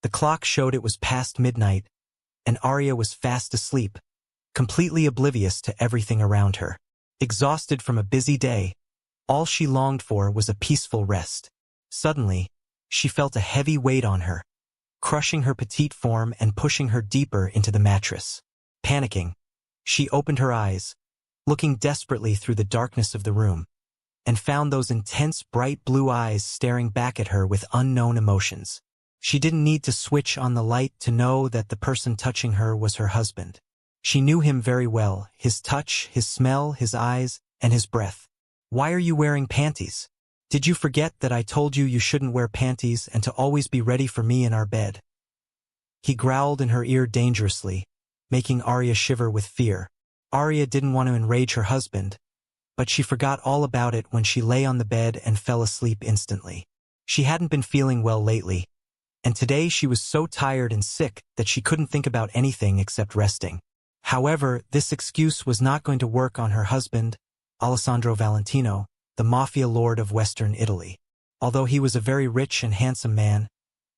The clock showed it was past midnight, and Arya was fast asleep, completely oblivious to everything around her. Exhausted from a busy day, all she longed for was a peaceful rest. Suddenly, she felt a heavy weight on her, crushing her petite form and pushing her deeper into the mattress. Panicking, she opened her eyes, looking desperately through the darkness of the room, and found those intense bright blue eyes staring back at her with unknown emotions. She didn't need to switch on the light to know that the person touching her was her husband. She knew him very well, his touch, his smell, his eyes, and his breath. "Why are you wearing panties? Did you forget that I told you you shouldn't wear panties and to always be ready for me in our bed?" He growled in her ear dangerously, making Arya shiver with fear. Arya didn't want to enrage her husband, but she forgot all about it when she lay on the bed and fell asleep instantly. She hadn't been feeling well lately, and today she was so tired and sick that she couldn't think about anything except resting. However, this excuse was not going to work on her husband, Alessandro Valentino, the mafia lord of Western Italy. Although he was a very rich and handsome man,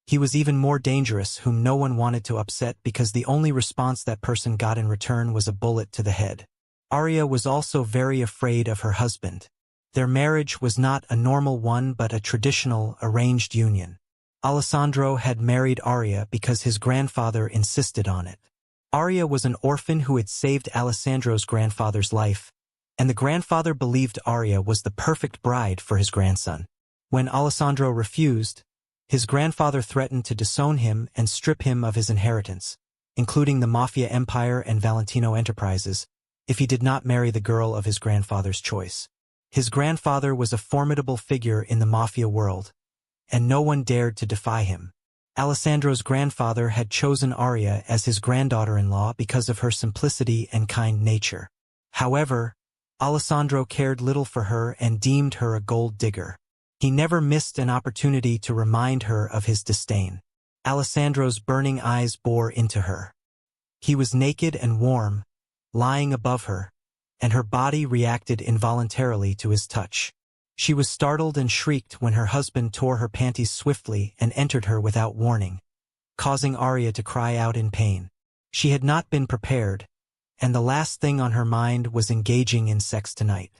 he was even more dangerous, whom no one wanted to upset because the only response that person got in return was a bullet to the head. Arya was also very afraid of her husband. Their marriage was not a normal one but a traditional, arranged union. Alessandro had married Arya because his grandfather insisted on it. Arya was an orphan who had saved Alessandro's grandfather's life, and the grandfather believed Arya was the perfect bride for his grandson. When Alessandro refused, his grandfather threatened to disown him and strip him of his inheritance, including the Mafia Empire and Valentino Enterprises, if he did not marry the girl of his grandfather's choice. His grandfather was a formidable figure in the mafia world, and no one dared to defy him. Alessandro's grandfather had chosen Arya as his granddaughter-in-law because of her simplicity and kind nature. However, Alessandro cared little for her and deemed her a gold digger. He never missed an opportunity to remind her of his disdain. Alessandro's burning eyes bore into her. He was naked and warm, lying above her, and her body reacted involuntarily to his touch. She was startled and shrieked when her husband tore her panties swiftly and entered her without warning, causing Arya to cry out in pain. She had not been prepared, and the last thing on her mind was engaging in sex tonight.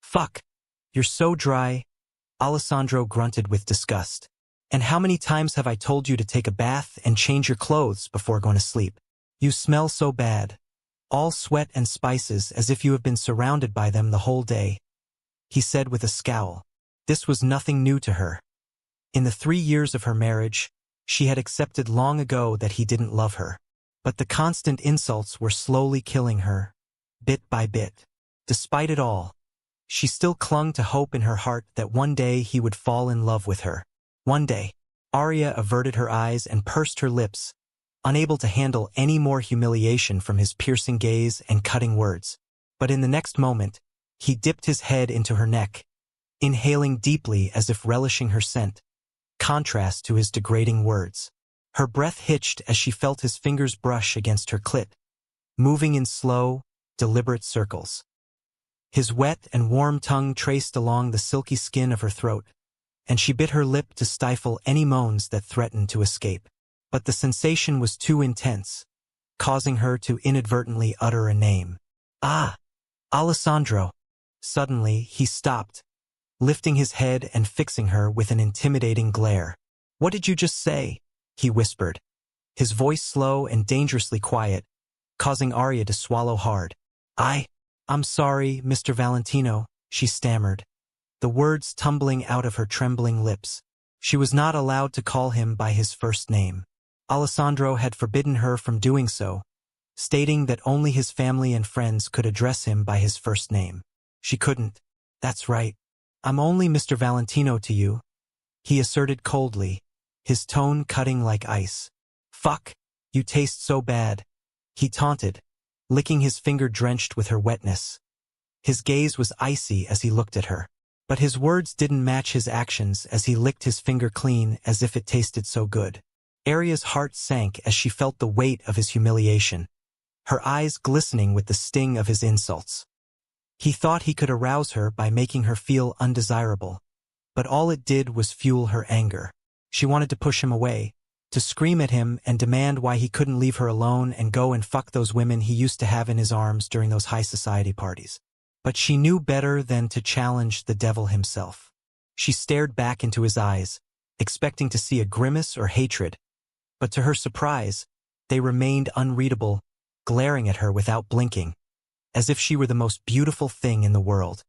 "Fuck! You're so dry," Alessandro grunted with disgust. "And how many times have I told you to take a bath and change your clothes before going to sleep? You smell so bad. All sweat and spices, as if you have been surrounded by them the whole day," he said with a scowl. This was nothing new to her. In the 3 years of her marriage, she had accepted long ago that he didn't love her. But the constant insults were slowly killing her, bit by bit. Despite it all, she still clung to hope in her heart that one day he would fall in love with her. One day, Arya averted her eyes and pursed her lips, unable to handle any more humiliation from his piercing gaze and cutting words. But in the next moment, he dipped his head into her neck, inhaling deeply as if relishing her scent, contrast to his degrading words. Her breath hitched as she felt his fingers brush against her clit, moving in slow, deliberate circles. His wet and warm tongue traced along the silky skin of her throat, and she bit her lip to stifle any moans that threatened to escape. But the sensation was too intense, causing her to inadvertently utter a name. "Ah! Alessandro!" Suddenly, he stopped, lifting his head and fixing her with an intimidating glare. "What did you just say?" he whispered, his voice slow and dangerously quiet, causing Arya to swallow hard. I'm sorry, Mr. Valentino," she stammered, the words tumbling out of her trembling lips. She was not allowed to call him by his first name. Alessandro had forbidden her from doing so, stating that only his family and friends could address him by his first name. She couldn't. "That's right. I'm only Mr. Valentino to you," he asserted coldly, his tone cutting like ice. "Fuck, you taste so bad," he taunted, licking his finger drenched with her wetness. His gaze was icy as he looked at her. But his words didn't match his actions as he licked his finger clean as if it tasted so good. Arya's heart sank as she felt the weight of his humiliation, her eyes glistening with the sting of his insults. He thought he could arouse her by making her feel undesirable, but all it did was fuel her anger. She wanted to push him away, to scream at him and demand why he couldn't leave her alone and go and fuck those women he used to have in his arms during those high society parties. But she knew better than to challenge the devil himself. She stared back into his eyes, expecting to see a grimace or hatred, but to her surprise, they remained unreadable, glaring at her without blinking, as if she were the most beautiful thing in the world.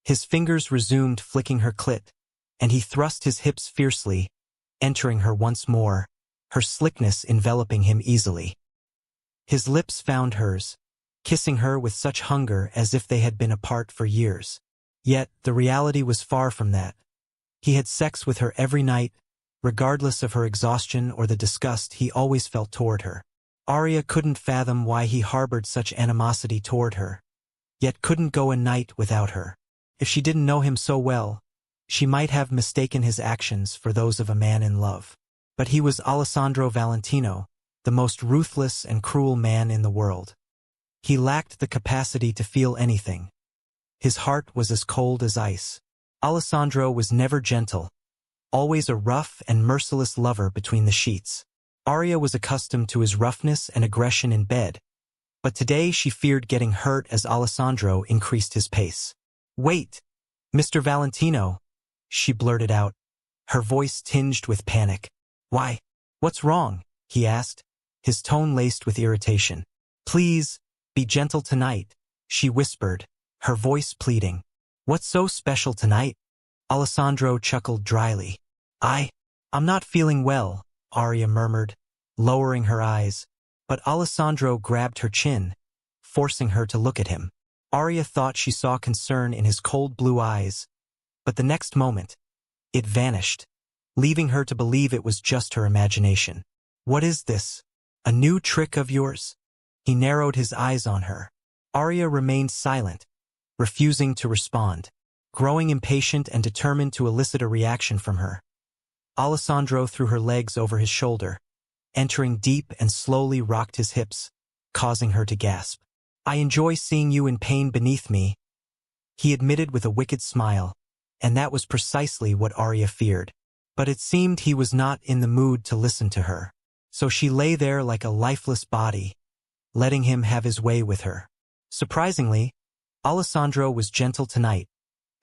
His fingers resumed flicking her clit, and he thrust his hips fiercely, entering her once more, her slickness enveloping him easily. His lips found hers, kissing her with such hunger as if they had been apart for years. Yet, the reality was far from that. He had sex with her every night, regardless of her exhaustion or the disgust he always felt toward her. Arya couldn't fathom why he harbored such animosity toward her, yet couldn't go a night without her. If she didn't know him so well, she might have mistaken his actions for those of a man in love. But he was Alessandro Valentino, the most ruthless and cruel man in the world. He lacked the capacity to feel anything. His heart was as cold as ice. Alessandro was never gentle, always a rough and merciless lover between the sheets. Arya was accustomed to his roughness and aggression in bed, but today she feared getting hurt as Alessandro increased his pace. "Wait, Mr. Valentino," she blurted out, her voice tinged with panic. "Why? What's wrong?" he asked, his tone laced with irritation. "Please, be gentle tonight," she whispered, her voice pleading. "What's so special tonight?" Alessandro chuckled dryly. I'm not feeling well," Arya murmured, lowering her eyes, but Alessandro grabbed her chin, forcing her to look at him. Arya thought she saw concern in his cold blue eyes, but the next moment, it vanished, leaving her to believe it was just her imagination. "What is this? A new trick of yours?" He narrowed his eyes on her. Arya remained silent, refusing to respond, growing impatient and determined to elicit a reaction from her. Alessandro threw her legs over his shoulder, entering deep and slowly rocked his hips, causing her to gasp. "I enjoy seeing you in pain beneath me," he admitted with a wicked smile, and that was precisely what Arya feared. But it seemed he was not in the mood to listen to her, so she lay there like a lifeless body, letting him have his way with her. Surprisingly, Alessandro was gentle tonight,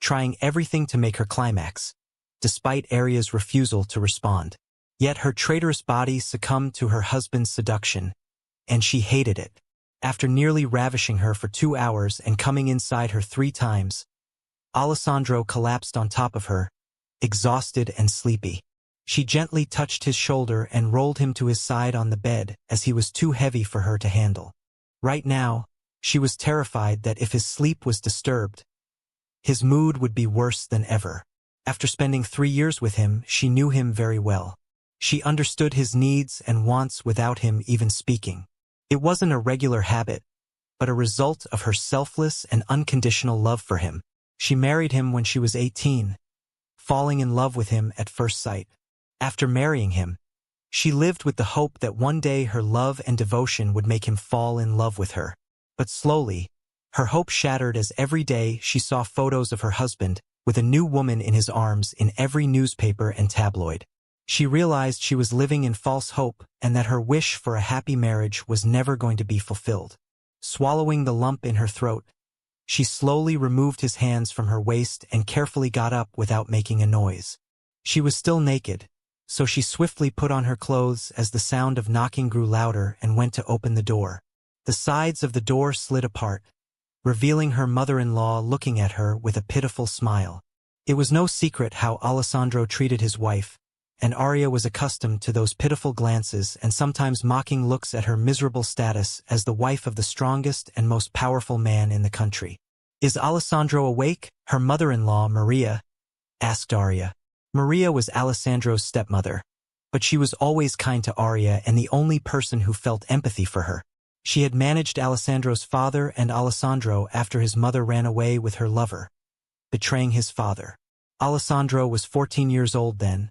trying everything to make her climax, despite Arya's refusal to respond. Yet her traitorous body succumbed to her husband's seduction, and she hated it. After nearly ravishing her for 2 hours and coming inside her 3 times, Alessandro collapsed on top of her, exhausted and sleepy. She gently touched his shoulder and rolled him to his side on the bed as he was too heavy for her to handle. Right now, she was terrified that if his sleep was disturbed, his mood would be worse than ever. After spending 3 years with him, she knew him very well. She understood his needs and wants without him even speaking. It wasn't a regular habit, but a result of her selfless and unconditional love for him. She married him when she was 18, falling in love with him at first sight. After marrying him, she lived with the hope that one day her love and devotion would make him fall in love with her. But slowly, her hope shattered as every day she saw photos of her husband with a new woman in his arms in every newspaper and tabloid. She realized she was living in false hope and that her wish for a happy marriage was never going to be fulfilled. Swallowing the lump in her throat, she slowly removed his hands from her waist and carefully got up without making a noise. She was still naked, so she swiftly put on her clothes as the sound of knocking grew louder and went to open the door. The sides of the door slid apart, revealing her mother-in-law looking at her with a pitiful smile. It was no secret how Alessandro treated his wife, and Arya was accustomed to those pitiful glances and sometimes mocking looks at her miserable status as the wife of the strongest and most powerful man in the country. "Is Alessandro awake?" her mother-in-law, Maria, asked Arya. Maria was Alessandro's stepmother, but she was always kind to Arya and the only person who felt empathy for her. She had managed Alessandro's father and Alessandro after his mother ran away with her lover, betraying his father. Alessandro was 14 years old then,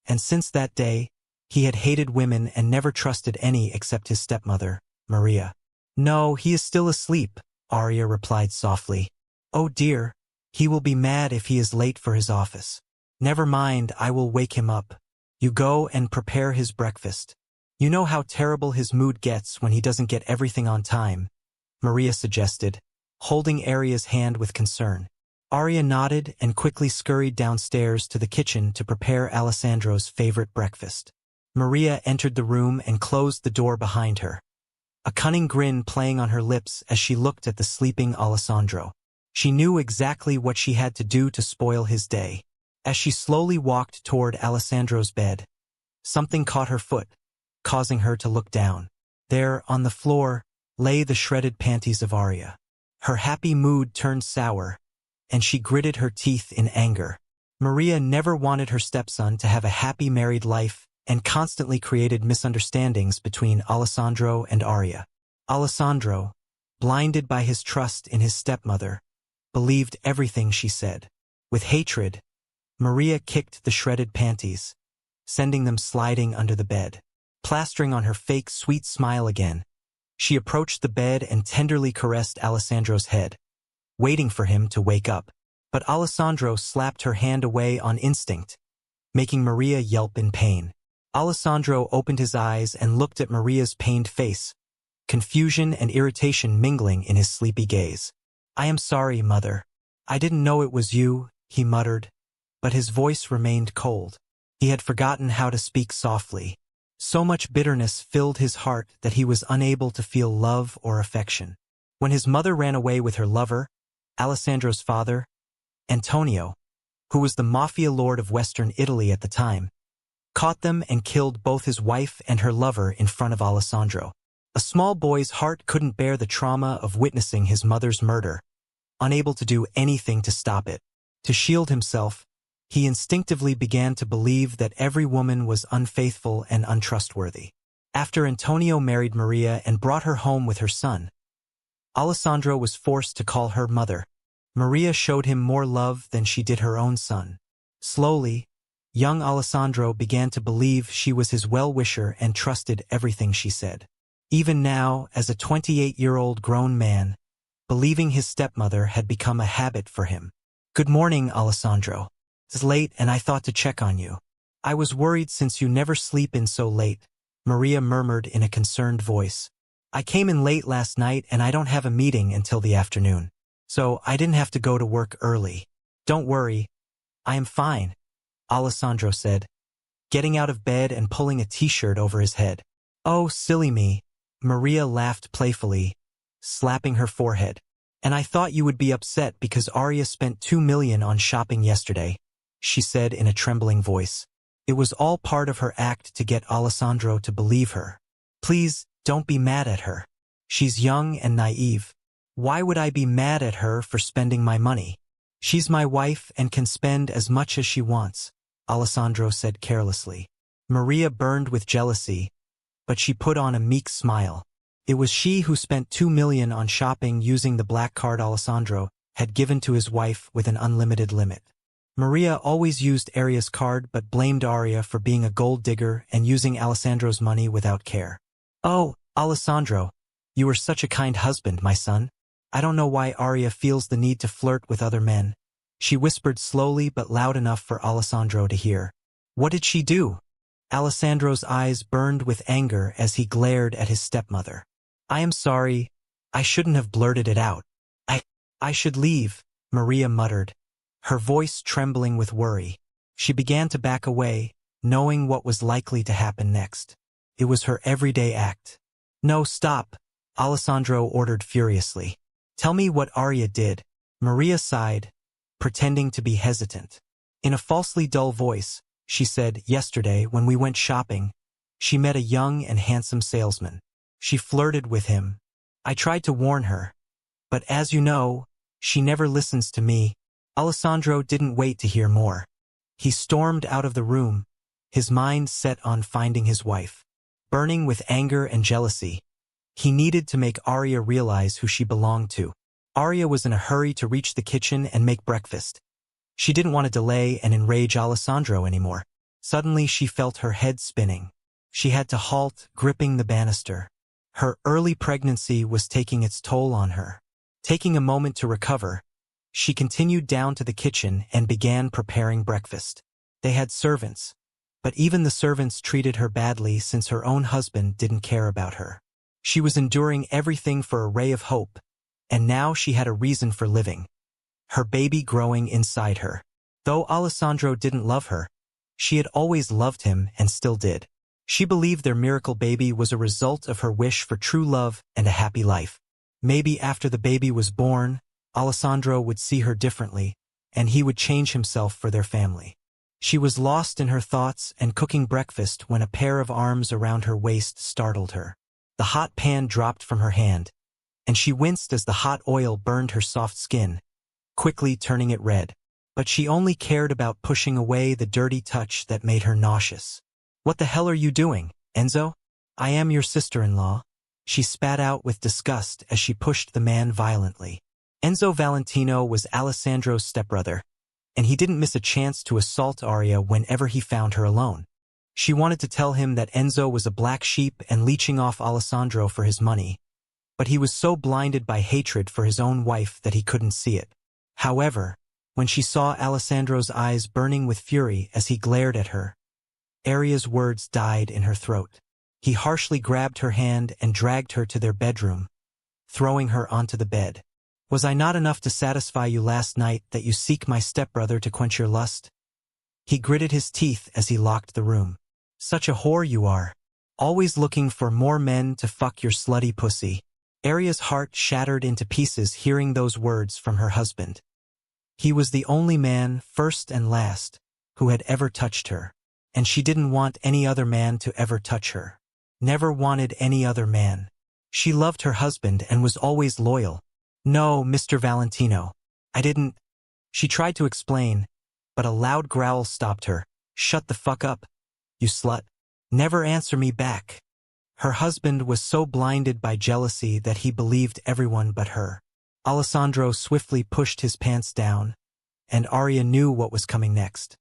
and since that day, he had hated women and never trusted any except his stepmother, Maria. "No, he is still asleep," Arya replied softly. "Oh dear, he will be mad if he is late for his office." "Never mind, I will wake him up," You go and prepare his breakfast. You know how terrible his mood gets when he doesn't get everything on time, Maria suggested, holding Arya's hand with concern. Arya nodded and quickly scurried downstairs to the kitchen to prepare Alessandro's favorite breakfast. Maria entered the room and closed the door behind her, a cunning grin playing on her lips as she looked at the sleeping Alessandro. She knew exactly what she had to do to spoil his day. As she slowly walked toward Alessandro's bed, something caught her foot, causing her to look down. There, on the floor, lay the shredded panties of Arya. Her happy mood turned sour, and she gritted her teeth in anger. Maria never wanted her stepson to have a happy married life and constantly created misunderstandings between Alessandro and Arya. Alessandro, blinded by his trust in his stepmother, believed everything she said. With hatred, Maria kicked the shredded panties, sending them sliding under the bed. Plastering on her fake sweet smile again, she approached the bed and tenderly caressed Alessandro's head, waiting for him to wake up. But Alessandro slapped her hand away on instinct, making Maria yelp in pain. Alessandro opened his eyes and looked at Maria's pained face, confusion and irritation mingling in his sleepy gaze. "I am sorry, mother. I didn't know it was you," he muttered, but his voice remained cold. He had forgotten how to speak softly. So much bitterness filled his heart that he was unable to feel love or affection. When his mother ran away with her lover, Alessandro's father, Antonio, who was the mafia lord of Western Italy at the time, caught them and killed both his wife and her lover in front of Alessandro. A small boy's heart couldn't bear the trauma of witnessing his mother's murder, unable to do anything to stop it. To shield himself, he instinctively began to believe that every woman was unfaithful and untrustworthy. After Antonio married Maria and brought her home with her son, Alessandro was forced to call her mother. Maria showed him more love than she did her own son. Slowly, young Alessandro began to believe she was his well-wisher and trusted everything she said. Even now, as a 28-year-old grown man, believing his stepmother had become a habit for him. "Good morning, Alessandro. It's late and I thought to check on you. I was worried since you never sleep in so late," Maria murmured in a concerned voice. "I came in late last night and I don't have a meeting until the afternoon, so I didn't have to go to work early." "Don't worry. I am fine," Alessandro said, getting out of bed and pulling a t-shirt over his head. "Oh, silly me," Maria laughed playfully, slapping her forehead. "And I thought you would be upset because Arya spent $2 million on shopping yesterday," she said in a trembling voice. It was all part of her act to get Alessandro to believe her. "Please, don't be mad at her. She's young and naive. Why would I be mad at her for spending my money? She's my wife and can spend as much as she wants," Alessandro said carelessly. Maria burned with jealousy, but she put on a meek smile. It was she who spent $2 million on shopping using the black card Alessandro had given to his wife with an unlimited limit. Maria always used Arya's card but blamed Arya for being a gold digger and using Alessandro's money without care. "Oh, Alessandro, you are such a kind husband, my son. I don't know why Arya feels the need to flirt with other men," she whispered slowly but loud enough for Alessandro to hear. "What did she do?" Alessandro's eyes burned with anger as he glared at his stepmother. "I am sorry. I shouldn't have blurted it out. I should leave," Maria muttered, her voice trembling with worry. She began to back away, knowing what was likely to happen next. It was her everyday act. "No, stop," Alessandro ordered furiously. "Tell me what Arya did." Maria sighed, pretending to be hesitant. In a falsely dull voice, she said, "Yesterday, when we went shopping, she met a young and handsome salesman. She flirted with him. I tried to warn her, but as you know, she never listens to me." Alessandro didn't wait to hear more. He stormed out of the room, his mind set on finding his wife. Burning with anger and jealousy, he needed to make Arya realize who she belonged to. Arya was in a hurry to reach the kitchen and make breakfast. She didn't want to delay and enrage Alessandro anymore. Suddenly she felt her head spinning. She had to halt, gripping the banister. Her early pregnancy was taking its toll on her. Taking a moment to recover, she continued down to the kitchen and began preparing breakfast. They had servants, But even the servants treated her badly since her own husband didn't care about her. She was enduring everything for a ray of hope, and now she had a reason for living. Her baby growing inside her. Though Alessandro didn't love her, she had always loved him and still did. She believed their miracle baby was a result of her wish for true love and a happy life. Maybe after the baby was born, Alessandro would see her differently, and he would change himself for their family. She was lost in her thoughts and cooking breakfast when a pair of arms around her waist startled her. The hot pan dropped from her hand, and she winced as the hot oil burned her soft skin, quickly turning it red. But she only cared about pushing away the dirty touch that made her nauseous. "What the hell are you doing, Enzo? I am your sister-in-law," she spat out with disgust as she pushed the man violently. Enzo Valentino was Alessandro's stepbrother, and he didn't miss a chance to assault Aria whenever he found her alone. She wanted to tell him that Enzo was a black sheep and leeching off Alessandro for his money, but he was so blinded by hatred for his own wife that he couldn't see it. However, when she saw Alessandro's eyes burning with fury as he glared at her, Aria's words died in her throat. He harshly grabbed her hand and dragged her to their bedroom, throwing her onto the bed. "Was I not enough to satisfy you last night that you seek my stepbrother to quench your lust?" He gritted his teeth as he locked the room. "Such a whore you are. Always looking for more men to fuck your slutty pussy." Aria's heart shattered into pieces hearing those words from her husband. He was the only man, first and last, who had ever touched her, and she didn't want any other man to ever touch her. Never wanted any other man. She loved her husband and was always loyal. "No, Mr. Valentino, I didn't." She tried to explain, but a loud growl stopped her. "Shut the fuck up, you slut. Never answer me back." Her husband was so blinded by jealousy that he believed everyone but her. Alessandro swiftly pushed his pants down, and Aria knew what was coming next.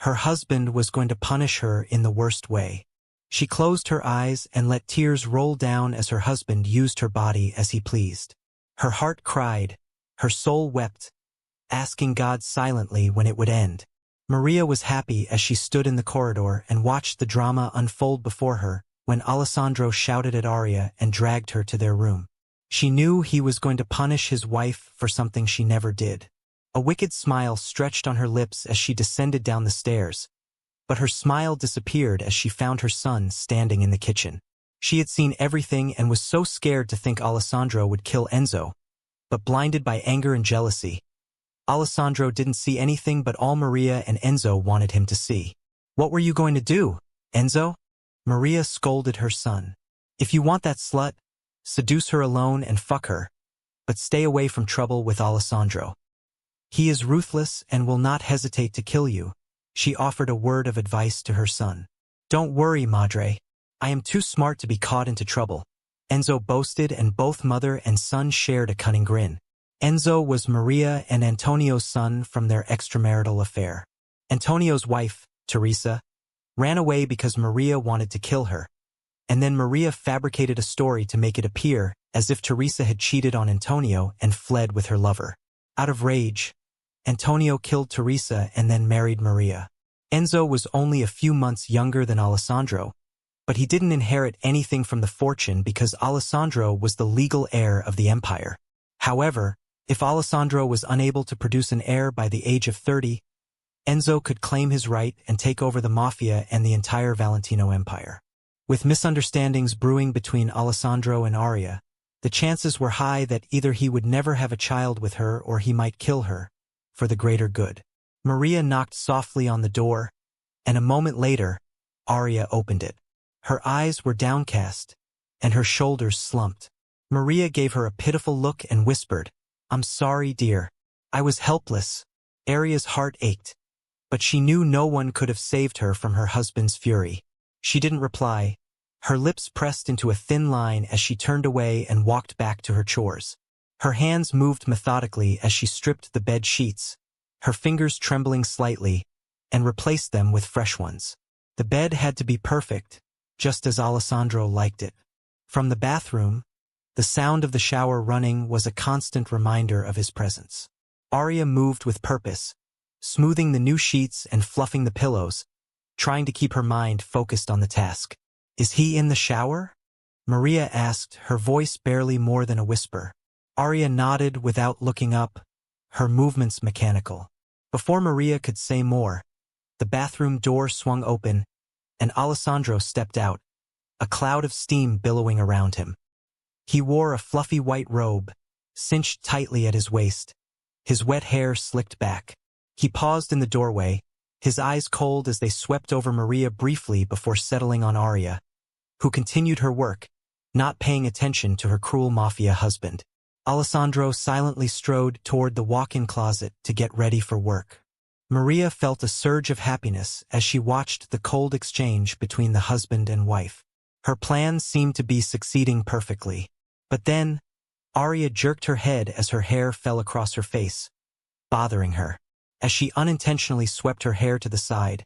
Her husband was going to punish her in the worst way. She closed her eyes and let tears roll down as her husband used her body as he pleased. Her heart cried, her soul wept, asking God silently when it would end. Maria was happy as she stood in the corridor and watched the drama unfold before her when Alessandro shouted at Aria and dragged her to their room. She knew he was going to punish his wife for something she never did. A wicked smile stretched on her lips as she descended down the stairs, but her smile disappeared as she found her son standing in the kitchen. She had seen everything and was so scared to think Alessandro would kill Enzo, but blinded by anger and jealousy, Alessandro didn't see anything but all Maria and Enzo wanted him to see. "What were you going to do, Enzo?" Maria scolded her son. "If you want that slut, seduce her alone and fuck her, but stay away from trouble with Alessandro. He is ruthless and will not hesitate to kill you," she offered a word of advice to her son. "Don't worry, Madre. I am too smart to be caught into trouble," Enzo boasted, and both mother and son shared a cunning grin. Enzo was Maria and Antonio's son from their extramarital affair. Antonio's wife, Teresa, ran away because Maria wanted to kill her, and then Maria fabricated a story to make it appear as if Teresa had cheated on Antonio and fled with her lover. Out of rage, Antonio killed Teresa and then married Maria. Enzo was only a few months younger than Alessandro, but he didn't inherit anything from the fortune because Alessandro was the legal heir of the empire. However, if Alessandro was unable to produce an heir by the age of 30, Enzo could claim his right and take over the mafia and the entire Valentino empire. With misunderstandings brewing between Alessandro and Aria, the chances were high that either he would never have a child with her or he might kill her, for the greater good. Maria knocked softly on the door, and a moment later, Aria opened it. Her eyes were downcast, and her shoulders slumped. Maria gave her a pitiful look and whispered, "I'm sorry, dear. I was helpless." Aria's heart ached, but she knew no one could have saved her from her husband's fury. She didn't reply. Her lips pressed into a thin line as she turned away and walked back to her chores. Her hands moved methodically as she stripped the bed sheets, her fingers trembling slightly, and replaced them with fresh ones. The bed had to be perfect, just as Alessandro liked it. From the bathroom, the sound of the shower running was a constant reminder of his presence. Aria moved with purpose, smoothing the new sheets and fluffing the pillows, trying to keep her mind focused on the task. "Is he in the shower?" Maria asked, her voice barely more than a whisper. Arya nodded without looking up, her movements mechanical. Before Maria could say more, the bathroom door swung open, and Alessandro stepped out, a cloud of steam billowing around him. He wore a fluffy white robe, cinched tightly at his waist, his wet hair slicked back. He paused in the doorway, his eyes cold as they swept over Maria briefly before settling on Arya, who continued her work, not paying attention to her cruel mafia husband. Alessandro silently strode toward the walk-in closet to get ready for work. Maria felt a surge of happiness as she watched the cold exchange between the husband and wife. Her plan seemed to be succeeding perfectly. But then, Arya jerked her head as her hair fell across her face, bothering her. As she unintentionally swept her hair to the side,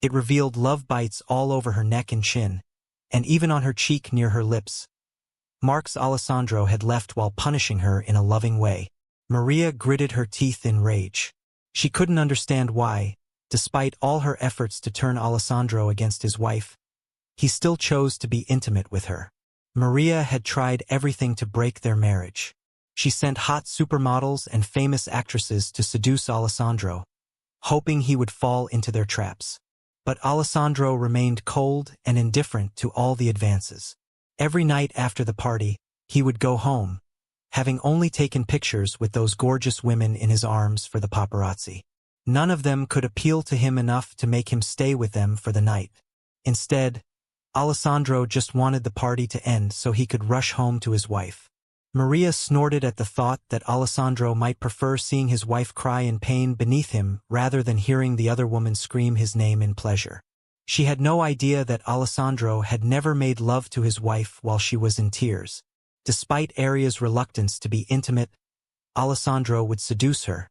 it revealed love bites all over her neck and chin, and even on her cheek near her lips. Marks Alessandro had left while punishing her in a loving way. Maria gritted her teeth in rage. She couldn't understand why, despite all her efforts to turn Alessandro against his wife, he still chose to be intimate with her. Maria had tried everything to break their marriage. She sent hot supermodels and famous actresses to seduce Alessandro, hoping he would fall into their traps. But Alessandro remained cold and indifferent to all the advances. Every night after the party, he would go home, having only taken pictures with those gorgeous women in his arms for the paparazzi. None of them could appeal to him enough to make him stay with them for the night. Instead, Alessandro just wanted the party to end so he could rush home to his wife. Maria snorted at the thought that Alessandro might prefer seeing his wife cry in pain beneath him rather than hearing the other woman scream his name in pleasure. She had no idea that Alessandro had never made love to his wife while she was in tears. Despite Arya's reluctance to be intimate, Alessandro would seduce her,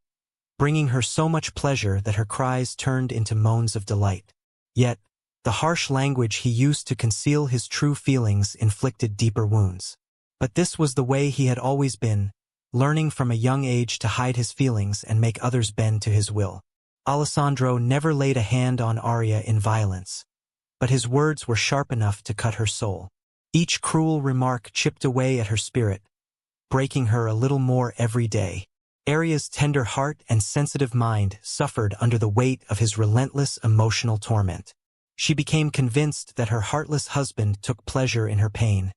bringing her so much pleasure that her cries turned into moans of delight. Yet, the harsh language he used to conceal his true feelings inflicted deeper wounds. But this was the way he had always been, learning from a young age to hide his feelings and make others bend to his will. Alessandro never laid a hand on Arya in violence, but his words were sharp enough to cut her soul. Each cruel remark chipped away at her spirit, breaking her a little more every day. Arya's tender heart and sensitive mind suffered under the weight of his relentless emotional torment. She became convinced that her heartless husband took pleasure in her pain,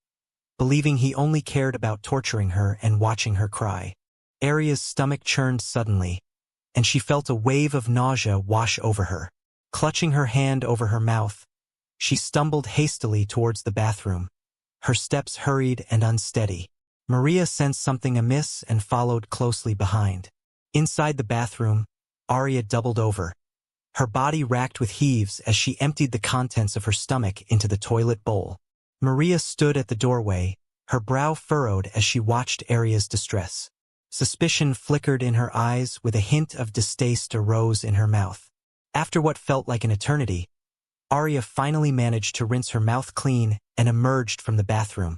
believing he only cared about torturing her and watching her cry. Arya's stomach churned suddenly, and she felt a wave of nausea wash over her. Clutching her hand over her mouth, she stumbled hastily towards the bathroom, her steps hurried and unsteady. Maria sensed something amiss and followed closely behind. Inside the bathroom, Arya doubled over, her body racked with heaves as she emptied the contents of her stomach into the toilet bowl. Maria stood at the doorway, her brow furrowed as she watched Arya's distress. Suspicion flickered in her eyes with a hint of distaste arose in her mouth. After what felt like an eternity, Arya finally managed to rinse her mouth clean and emerged from the bathroom,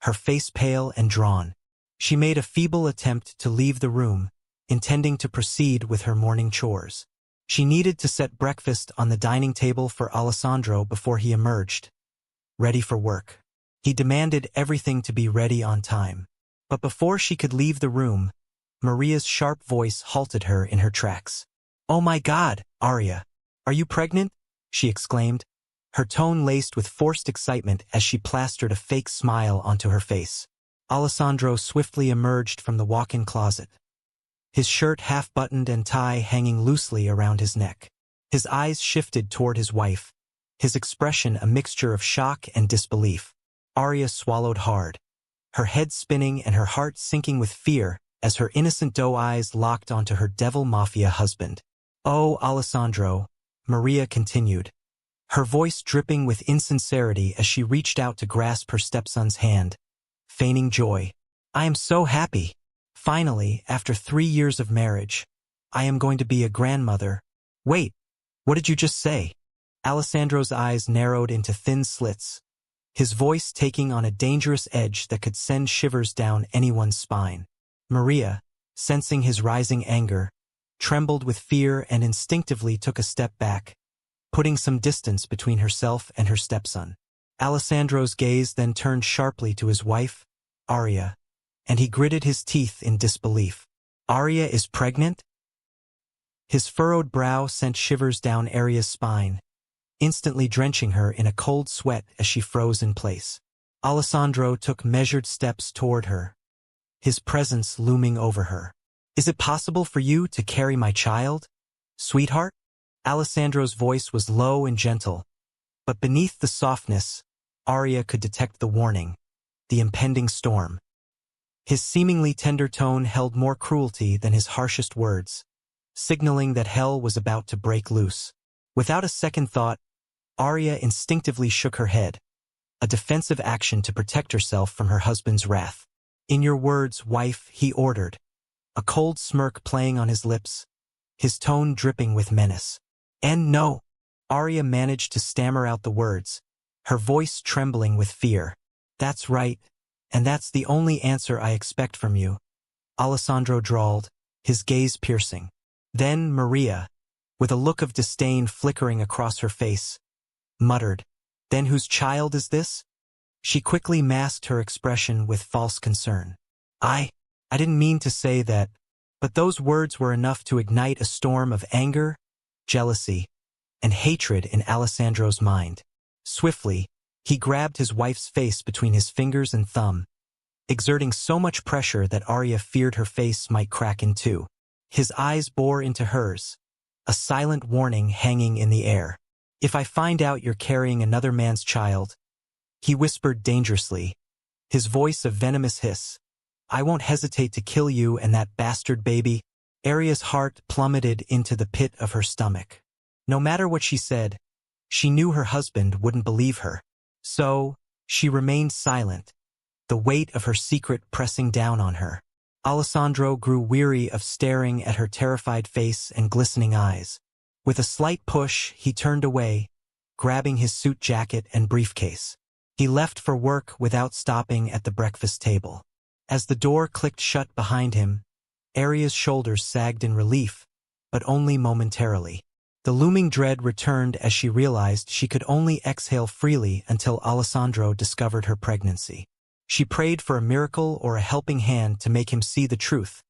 her face pale and drawn. She made a feeble attempt to leave the room, intending to proceed with her morning chores. She needed to set breakfast on the dining table for Alessandro before he emerged, ready for work. He demanded everything to be ready on time. But before she could leave the room, Maria's sharp voice halted her in her tracks. "Oh my God, Arya! Are you pregnant?" she exclaimed, her tone laced with forced excitement as she plastered a fake smile onto her face. Alessandro swiftly emerged from the walk-in closet, his shirt half-buttoned and tie hanging loosely around his neck. His eyes shifted toward his wife, his expression a mixture of shock and disbelief. Arya swallowed hard, her head spinning and her heart sinking with fear as her innocent doe eyes locked onto her devil mafia husband. "Oh, Alessandro," Maria continued, her voice dripping with insincerity as she reached out to grasp her stepson's hand, feigning joy. "I am so happy. Finally, after 3 years of marriage, I am going to be a grandmother." "Wait, what did you just say?" Alessandro's eyes narrowed into thin slits, his voice taking on a dangerous edge that could send shivers down anyone's spine. Maria, sensing his rising anger, trembled with fear and instinctively took a step back, putting some distance between herself and her stepson. Alessandro's gaze then turned sharply to his wife, Arya, and he gritted his teeth in disbelief. Arya is pregnant? His furrowed brow sent shivers down Arya's spine, instantly drenching her in a cold sweat as she froze in place. Alessandro took measured steps toward her, his presence looming over her. Is it possible for you to carry my child, sweetheart? Alessandro's voice was low and gentle, but beneath the softness, Arya could detect the warning, the impending storm. His seemingly tender tone held more cruelty than his harshest words, signaling that hell was about to break loose. Without a second thought, Arya instinctively shook her head, a defensive action to protect herself from her husband's wrath. In your words, wife, he ordered, a cold smirk playing on his lips, his tone dripping with menace. And no, Arya managed to stammer out the words, her voice trembling with fear. That's right, and that's the only answer I expect from you, Alessandro drawled, his gaze piercing. Then Maria, with a look of disdain flickering across her face, muttered, Then whose child is this? She quickly masked her expression with false concern. I didn't mean to say that, but those words were enough to ignite a storm of anger, jealousy, and hatred in Alessandro's mind. Swiftly, he grabbed his wife's face between his fingers and thumb, exerting so much pressure that Arya feared her face might crack in two. His eyes bore into hers, a silent warning hanging in the air. If I find out you're carrying another man's child, he whispered dangerously, his voice a venomous hiss, I won't hesitate to kill you and that bastard baby. Arya's heart plummeted into the pit of her stomach. No matter what she said, she knew her husband wouldn't believe her. So, she remained silent, the weight of her secret pressing down on her. Alessandro grew weary of staring at her terrified face and glistening eyes. With a slight push, he turned away, grabbing his suit jacket and briefcase. He left for work without stopping at the breakfast table. As the door clicked shut behind him, Arya's shoulders sagged in relief, but only momentarily. The looming dread returned as she realized she could only exhale freely until Alessandro discovered her pregnancy. She prayed for a miracle or a helping hand to make him see the truth,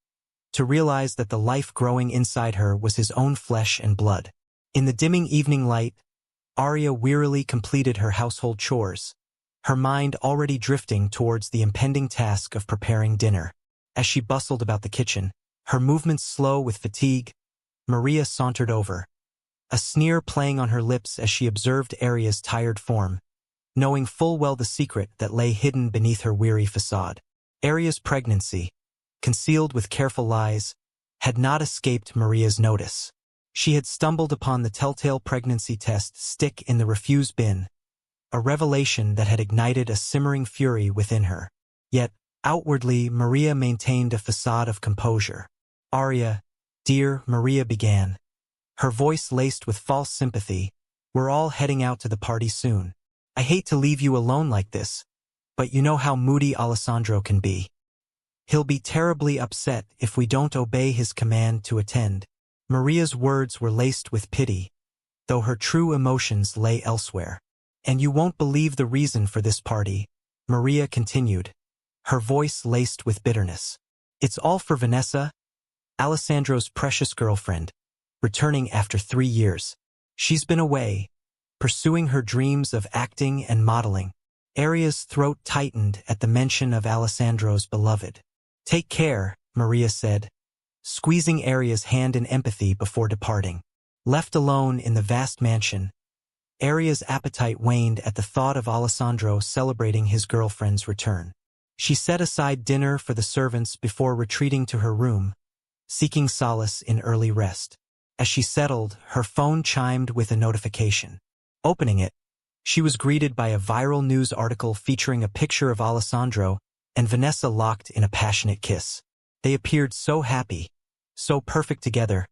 to realize that the life growing inside her was his own flesh and blood. In the dimming evening light, Arya wearily completed her household chores, her mind already drifting towards the impending task of preparing dinner. As she bustled about the kitchen, her movements slow with fatigue, Maria sauntered over, a sneer playing on her lips as she observed Arya's tired form, knowing full well the secret that lay hidden beneath her weary facade. Arya's pregnancy, concealed with careful lies, had not escaped Maria's notice. She had stumbled upon the telltale pregnancy test stick in the refuse bin, a revelation that had ignited a simmering fury within her. Yet, outwardly, Maria maintained a facade of composure. Arya, dear, Maria began, her voice laced with false sympathy, we're all heading out to the party soon. I hate to leave you alone like this, but you know how moody Alessandro can be. He'll be terribly upset if we don't obey his command to attend. Maria's words were laced with pity, though her true emotions lay elsewhere. And you won't believe the reason for this party, Maria continued, her voice laced with bitterness. It's all for Vanessa, Alessandro's precious girlfriend, returning after 3 years. She's been away, pursuing her dreams of acting and modeling. Arya's throat tightened at the mention of Alessandro's beloved. Take care, Maria said, squeezing Arya's hand in empathy before departing. Left alone in the vast mansion, Arya's appetite waned at the thought of Alessandro celebrating his girlfriend's return. She set aside dinner for the servants before retreating to her room, seeking solace in early rest. As she settled, her phone chimed with a notification. Opening it, she was greeted by a viral news article featuring a picture of Alessandro and Vanessa locked in a passionate kiss. They appeared so happy, so perfect together,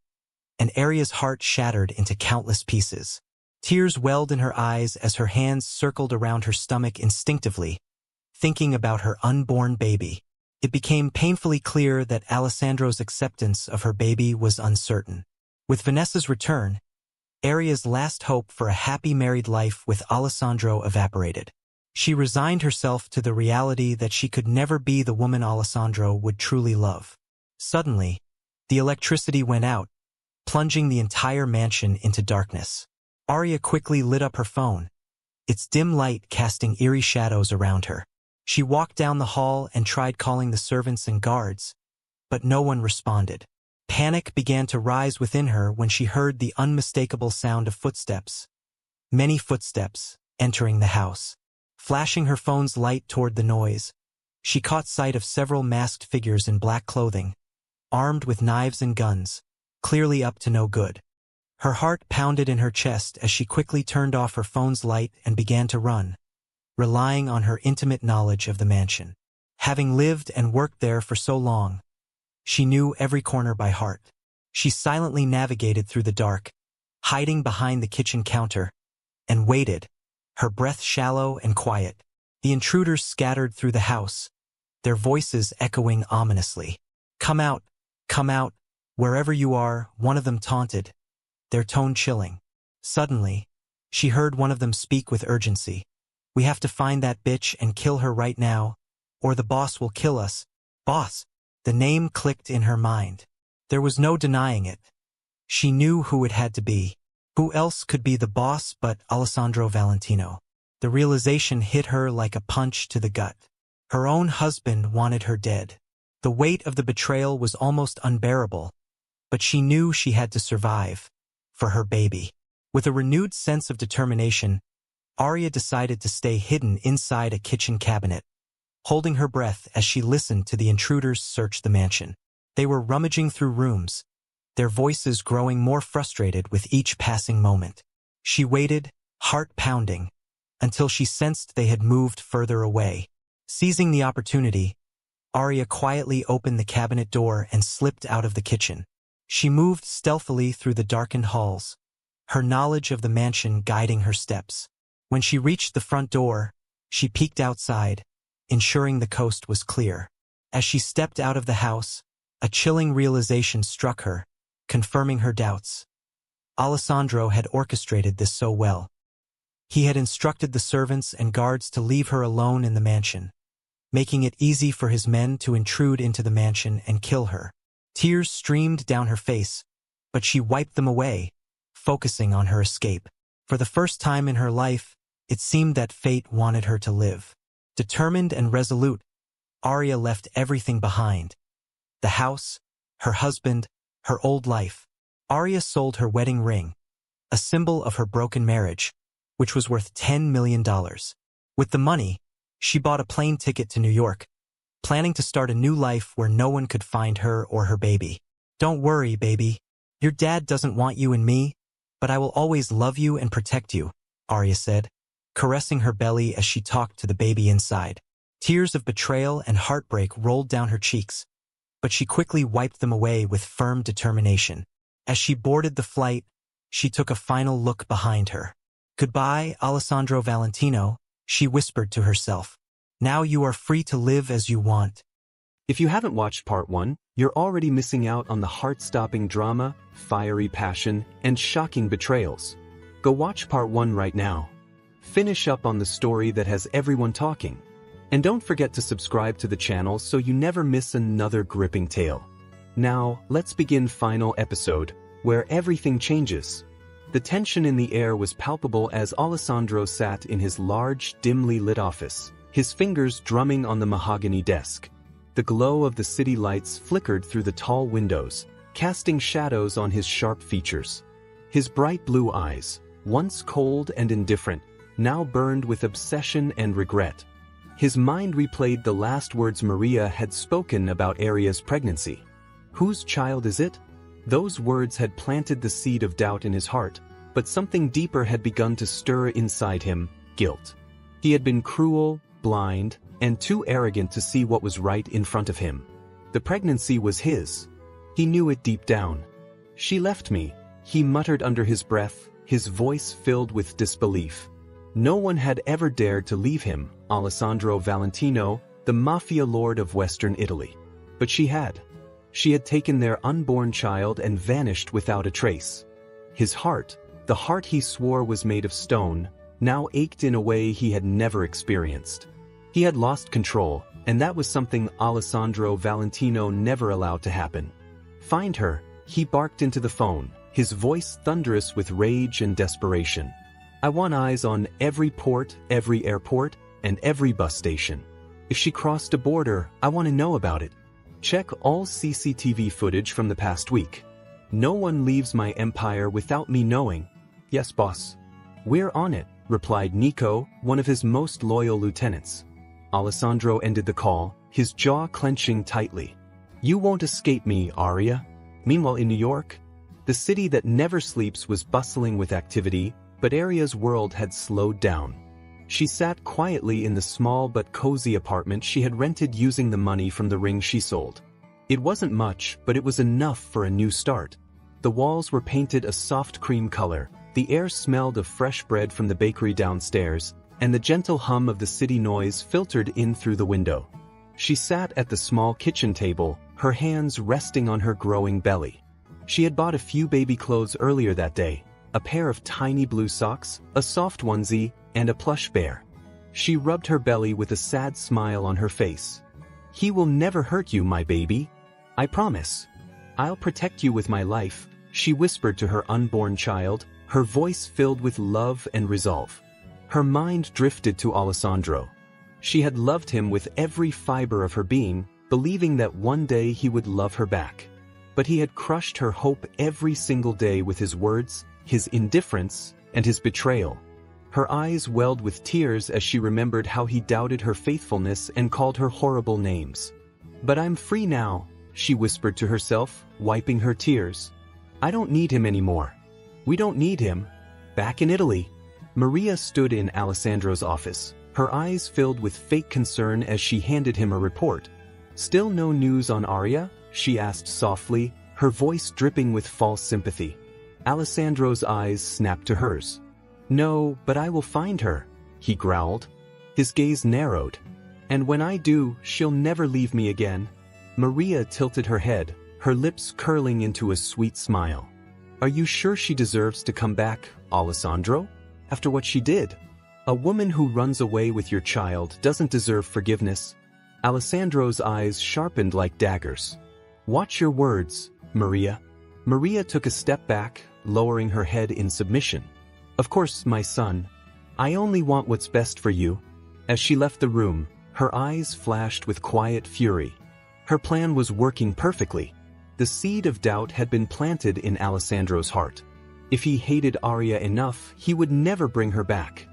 and Arya's heart shattered into countless pieces. Tears welled in her eyes as her hands circled around her stomach instinctively, thinking about her unborn baby. It became painfully clear that Alessandro's acceptance of her baby was uncertain. With Vanessa's return, Aria's last hope for a happy married life with Alessandro evaporated. She resigned herself to the reality that she could never be the woman Alessandro would truly love. Suddenly, the electricity went out, plunging the entire mansion into darkness. Aria quickly lit up her phone, its dim light casting eerie shadows around her. She walked down the hall and tried calling the servants and guards, but no one responded. Panic began to rise within her when she heard the unmistakable sound of footsteps. Many footsteps, entering the house. Flashing her phone's light toward the noise, she caught sight of several masked figures in black clothing, armed with knives and guns, clearly up to no good. Her heart pounded in her chest as she quickly turned off her phone's light and began to run, relying on her intimate knowledge of the mansion. Having lived and worked there for so long, she knew every corner by heart. She silently navigated through the dark, hiding behind the kitchen counter, and waited, her breath shallow and quiet. The intruders scattered through the house, their voices echoing ominously. Come out, wherever you are," one of them taunted, their tone chilling. Suddenly, she heard one of them speak with urgency. "We have to find that bitch and kill her right now, or the boss will kill us." Boss! The name clicked in her mind. There was no denying it. She knew who it had to be. Who else could be the boss but Alessandro Valentino? The realization hit her like a punch to the gut. Her own husband wanted her dead. The weight of the betrayal was almost unbearable, but she knew she had to survive. For her baby. With a renewed sense of determination, Aria decided to stay hidden inside a kitchen cabinet, holding her breath as she listened to the intruders search the mansion. They were rummaging through rooms, their voices growing more frustrated with each passing moment. She waited, heart pounding, until she sensed they had moved further away. Seizing the opportunity, Aria quietly opened the cabinet door and slipped out of the kitchen. She moved stealthily through the darkened halls, her knowledge of the mansion guiding her steps. When she reached the front door, she peeked outside, ensuring the coast was clear. As she stepped out of the house, a chilling realization struck her, confirming her doubts. Alessandro had orchestrated this so well. He had instructed the servants and guards to leave her alone in the mansion, making it easy for his men to intrude into the mansion and kill her. Tears streamed down her face, but she wiped them away, focusing on her escape. For the first time in her life, it seemed that fate wanted her to live. Determined and resolute, Aria left everything behind. The house, her husband, her old life. Aria sold her wedding ring, a symbol of her broken marriage, which was worth $10 million. With the money, she bought a plane ticket to New York, planning to start a new life where no one could find her or her baby. "Don't worry, baby. Your dad doesn't want you and me, but I will always love you and protect you," Aria said, caressing her belly as she talked to the baby inside. Tears of betrayal and heartbreak rolled down her cheeks, but she quickly wiped them away with firm determination. As she boarded the flight, she took a final look behind her. "Goodbye, Alessandro Valentino," she whispered to herself. "Now you are free to live as you want." If you haven't watched part 1, you're already missing out on the heart-stopping drama, fiery passion, and shocking betrayals. Go watch part 1 right now. Finish up on the story that has everyone talking. And don't forget to subscribe to the channel so you never miss another gripping tale. Now, let's begin final episode, where everything changes. The tension in the air was palpable as Alessandro sat in his large, dimly lit office, his fingers drumming on the mahogany desk. The glow of the city lights flickered through the tall windows, casting shadows on his sharp features. His bright blue eyes, once cold and indifferent, now burned with obsession and regret. His mind replayed the last words Maria had spoken about Aria's pregnancy. "Whose child is it?" Those words had planted the seed of doubt in his heart, but something deeper had begun to stir inside him: guilt. He had been cruel, blind, and too arrogant to see what was right in front of him. The pregnancy was his. He knew it deep down. "She left me," he muttered under his breath, his voice filled with disbelief. No one had ever dared to leave him, Alessandro Valentino, the mafia lord of Western Italy. But she had. She had taken their unborn child and vanished without a trace. His heart, The heart he swore was made of stone now ached in a way he had never experienced. He had lost control, and that was something Alessandro Valentino never allowed to happen. "Find her," he barked into the phone, his voice thunderous with rage and desperation. "I want eyes on every port, every airport, and every bus station. If she crossed a border, I want to know about it. Check all CCTV footage from the past week. No one leaves my empire without me knowing." "Yes, boss." "We're on it," replied Nico, one of his most loyal lieutenants. Alessandro ended the call, his jaw clenching tightly. "You won't escape me, Aria." Meanwhile in New York, the city that never sleeps was bustling with activity, but Aria's world had slowed down. She sat quietly in the small but cozy apartment she had rented using the money from the ring she sold. It wasn't much, but it was enough for a new start. The walls were painted a soft cream color, the air smelled of fresh bread from the bakery downstairs, and the gentle hum of the city noise filtered in through the window. She sat at the small kitchen table, her hands resting on her growing belly. She had bought a few baby clothes earlier that day, a pair of tiny blue socks, a soft onesie, and a plush bear. She rubbed her belly with a sad smile on her face. "He will never hurt you, my baby. I promise. I'll protect you with my life," she whispered to her unborn child, her voice filled with love and resolve. Her mind drifted to Alessandro. She had loved him with every fiber of her being, believing that one day he would love her back. But he had crushed her hope every single day with his words, his indifference, and his betrayal. Her eyes welled with tears as she remembered how he doubted her faithfulness and called her horrible names. "But I'm free now," she whispered to herself, wiping her tears. "I don't need him anymore. We don't need him." Back in Italy, Maria stood in Alessandro's office, her eyes filled with fake concern as she handed him a report. "Still no news on Aria?" she asked softly, her voice dripping with false sympathy. Alessandro's eyes snapped to hers. "No, but I will find her," he growled. His gaze narrowed. "And when I do, she'll never leave me again." Maria tilted her head, her lips curling into a sweet smile. "Are you sure she deserves to come back, Alessandro? After what she did? A woman who runs away with your child doesn't deserve forgiveness." Alessandro's eyes sharpened like daggers. "Watch your words, Maria." Maria took a step back, lowering her head in submission. "Of course, my son. I only want what's best for you." As she left the room, her eyes flashed with quiet fury. Her plan was working perfectly. The seed of doubt had been planted in Alessandro's heart. If he hated Aria enough, he would never bring her back.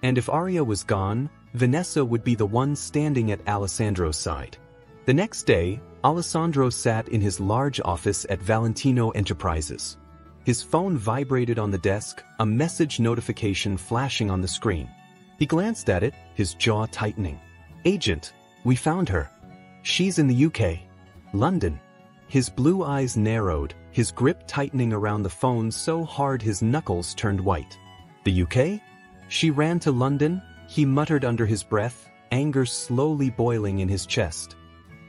And if Aria was gone, Vanessa would be the one standing at Alessandro's side. The next day, Alessandro sat in his large office at Valentino Enterprises. His phone vibrated on the desk, a message notification flashing on the screen. He glanced at it, his jaw tightening. "Agent, we found her. She's in the UK. London." His blue eyes narrowed, his grip tightening around the phone so hard his knuckles turned white. "The UK? She ran to London?" he muttered under his breath, anger slowly boiling in his chest.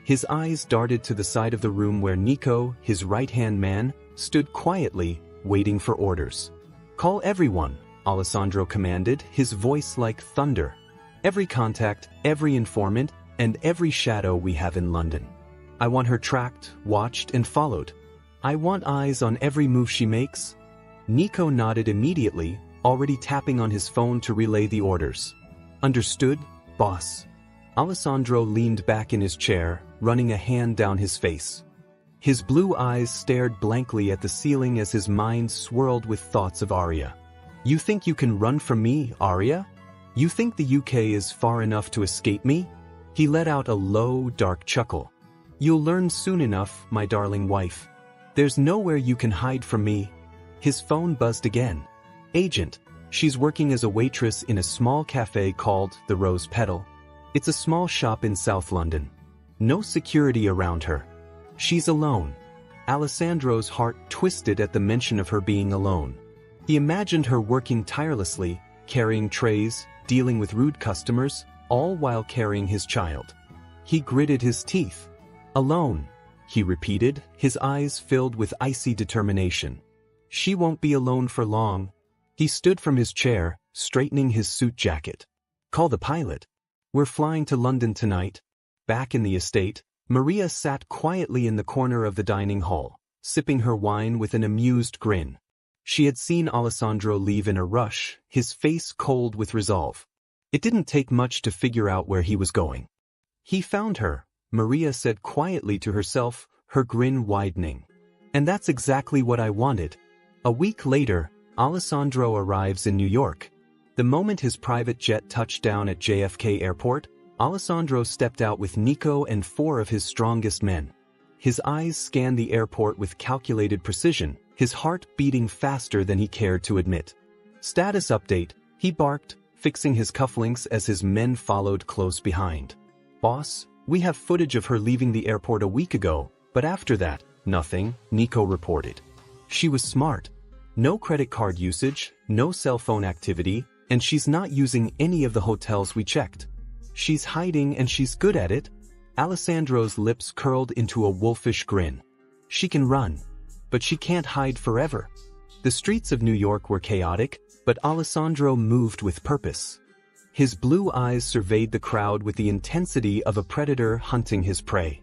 His eyes darted to the side of the room where Nico, his right-hand man, stood quietly, waiting for orders. "Call everyone," Alessandro commanded, his voice like thunder. "Every contact, every informant, and every shadow we have in London. I want her tracked, watched, and followed. I want eyes on every move she makes." Nico nodded immediately, already tapping on his phone to relay the orders. "Understood, boss." Alessandro leaned back in his chair, running a hand down his face. His blue eyes stared blankly at the ceiling as his mind swirled with thoughts of Aria. "You think you can run from me, Aria? You think the UK is far enough to escape me?" He let out a low, dark chuckle. "You'll learn soon enough, my darling wife. There's nowhere you can hide from me." His phone buzzed again. "Agent, she's working as a waitress in a small cafe called The Rose Petal. It's a small shop in South London. No security around her. She's alone." Alessandro's heart twisted at the mention of her being alone. He imagined her working tirelessly, carrying trays, dealing with rude customers, all while carrying his child. He gritted his teeth. "Alone," he repeated, his eyes filled with icy determination. "She won't be alone for long. He stood from his chair, straightening his suit jacket. Call the pilot. We're flying to London tonight. Back in the estate, Maria sat quietly in the corner of the dining hall, sipping her wine with an amused grin. She had seen Alessandro leave in a rush, his face cold with resolve. It didn't take much to figure out where he was going. He found her, Maria said quietly to herself, her grin widening. And that's exactly what I wanted. A week later, Alessandro arrives in New York. The moment his private jet touched down at JFK Airport, Alessandro stepped out with Nico and 4 of his strongest men. His eyes scanned the airport with calculated precision, his heart beating faster than he cared to admit. Status update, he barked, fixing his cufflinks as his men followed close behind. Boss, we have footage of her leaving the airport a week ago, but after that, nothing, Nico reported. She was smart. No credit card usage, no cell phone activity, and she's not using any of the hotels we checked. She's hiding and she's good at it. Alessandro's lips curled into a wolfish grin. She can run, but she can't hide forever. The streets of New York were chaotic, but Alessandro moved with purpose. His blue eyes surveyed the crowd with the intensity of a predator hunting his prey.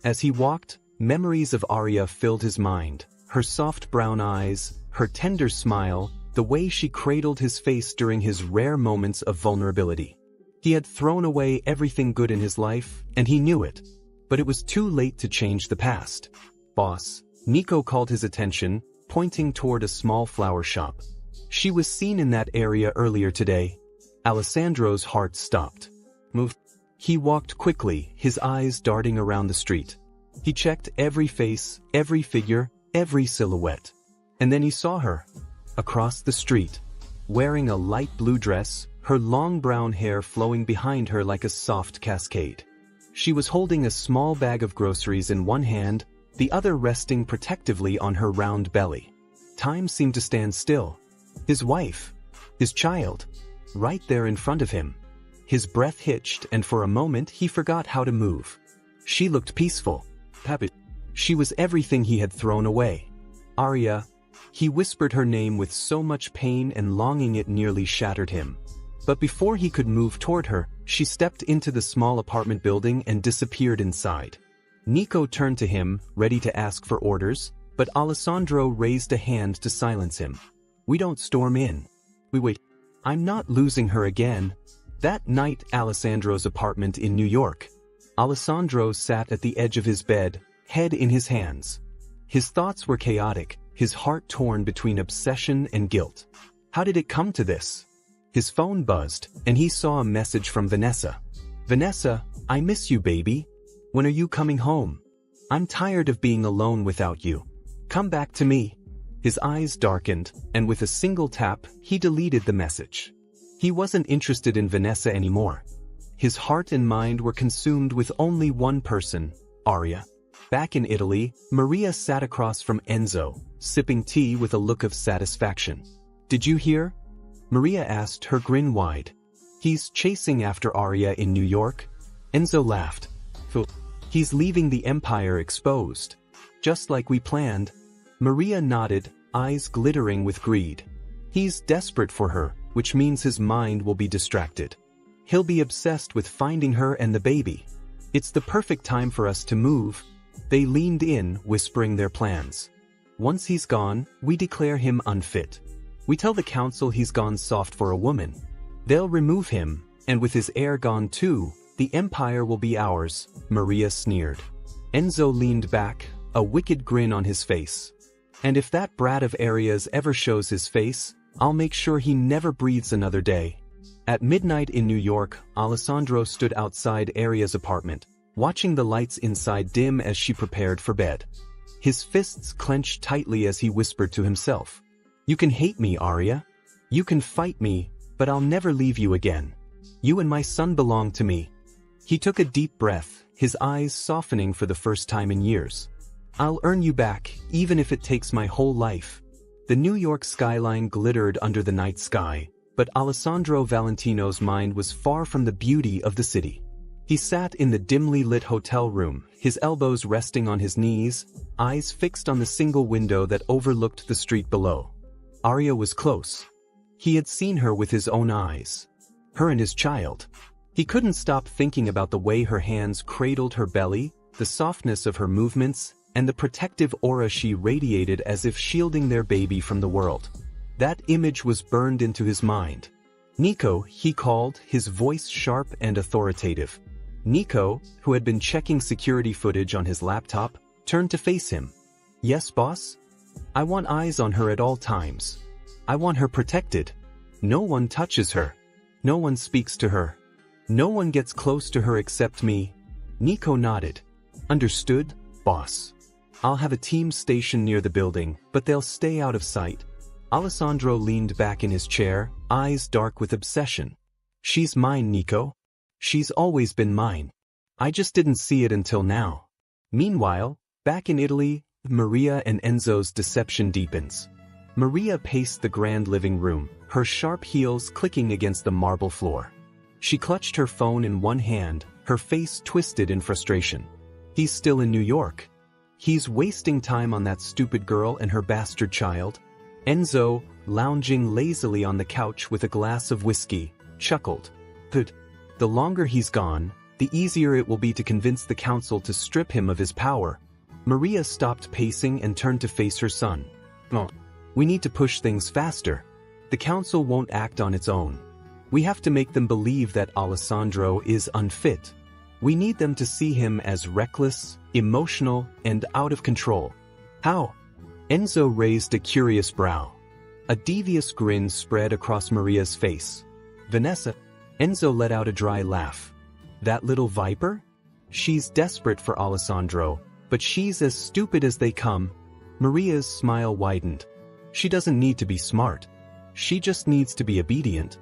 As he walked, memories of Aria filled his mind, her soft brown eyes, her tender smile, the way she cradled his face during his rare moments of vulnerability. He had thrown away everything good in his life, and he knew it. But it was too late to change the past. Boss, Nico called his attention, pointing toward a small flower shop. She was seen in that area earlier today. Alessandro's heart stopped. Move. He walked quickly, his eyes darting around the street. He checked every face, every figure, every silhouette. And then he saw her. Across the street. Wearing a light blue dress, her long brown hair flowing behind her like a soft cascade. She was holding a small bag of groceries in one hand, the other resting protectively on her round belly. Time seemed to stand still. His wife. His child. Right there in front of him. His breath hitched and for a moment he forgot how to move. She looked peaceful. Happy. She was everything he had thrown away. Aria. He whispered her name with so much pain and longing it nearly shattered him. But before he could move toward her, she stepped into the small apartment building and disappeared inside. Nico turned to him, ready to ask for orders, but Alessandro raised a hand to silence him. We don't storm in. We wait. I'm not losing her again. That night, Alessandro's apartment in New York. Alessandro sat at the edge of his bed, head in his hands. His thoughts were chaotic, his heart torn between obsession and guilt. How did it come to this? His phone buzzed, and he saw a message from Vanessa. Vanessa, I miss you, baby. When are you coming home? I'm tired of being alone without you. Come back to me. His eyes darkened, and with a single tap, he deleted the message. He wasn't interested in Vanessa anymore. His heart and mind were consumed with only one person, Aria. Back in Italy, Maria sat across from Enzo, sipping tea with a look of satisfaction. Did you hear? Maria asked, her grin wide. He's chasing after Aria in New York? Enzo laughed. He's leaving the empire exposed. Just like we planned. Maria nodded, eyes glittering with greed. He's desperate for her, which means his mind will be distracted. He'll be obsessed with finding her and the baby. It's the perfect time for us to move. They leaned in, whispering their plans. Once he's gone, we declare him unfit. We tell the council he's gone soft for a woman. They'll remove him, and with his heir gone too, the empire will be ours, Maria sneered. Enzo leaned back, a wicked grin on his face. And if that brat of Aria's ever shows his face, I'll make sure he never breathes another day. At midnight in New York, Alessandro stood outside Aria's apartment, watching the lights inside dim as she prepared for bed. His fists clenched tightly as he whispered to himself. You can hate me, Aria. You can fight me, but I'll never leave you again. You and my son belong to me. He took a deep breath, his eyes softening for the first time in years. I'll earn you back, even if it takes my whole life. The New York skyline glittered under the night sky, but Alessandro Valentino's mind was far from the beauty of the city. He sat in the dimly lit hotel room, his elbows resting on his knees, eyes fixed on the single window that overlooked the street below. Aria was close. He had seen her with his own eyes. Her and his child. He couldn't stop thinking about the way her hands cradled her belly, the softness of her movements, and the protective aura she radiated as if shielding their baby from the world. That image was burned into his mind. "Nico," he called, his voice sharp and authoritative. Nico, who had been checking security footage on his laptop, turned to face him. "Yes, boss? I want eyes on her at all times. I want her protected. No one touches her. No one speaks to her. No one gets close to her except me." Nico nodded. "Understood, boss. I'll have a team stationed near the building, but they'll stay out of sight." Alessandro leaned back in his chair, eyes dark with obsession. "She's mine, Nico. She's always been mine. I just didn't see it until now." Meanwhile, back in Italy, Maria and Enzo's deception deepens. Maria paced the grand living room, her sharp heels clicking against the marble floor. She clutched her phone in one hand, her face twisted in frustration. He's still in New York. He's wasting time on that stupid girl and her bastard child. Enzo, lounging lazily on the couch with a glass of whiskey, chuckled. "Good. The longer he's gone, the easier it will be to convince the council to strip him of his power." Maria stopped pacing and turned to face her son. "Oh, we need to push things faster. The council won't act on its own. We have to make them believe that Alessandro is unfit. We need them to see him as reckless, emotional, and out of control." "How?" Enzo raised a curious brow. A devious grin spread across Maria's face. "Vanessa?" Enzo let out a dry laugh. "That little viper? She's desperate for Alessandro, but she's as stupid as they come." Maria's smile widened. "She doesn't need to be smart. She just needs to be obedient."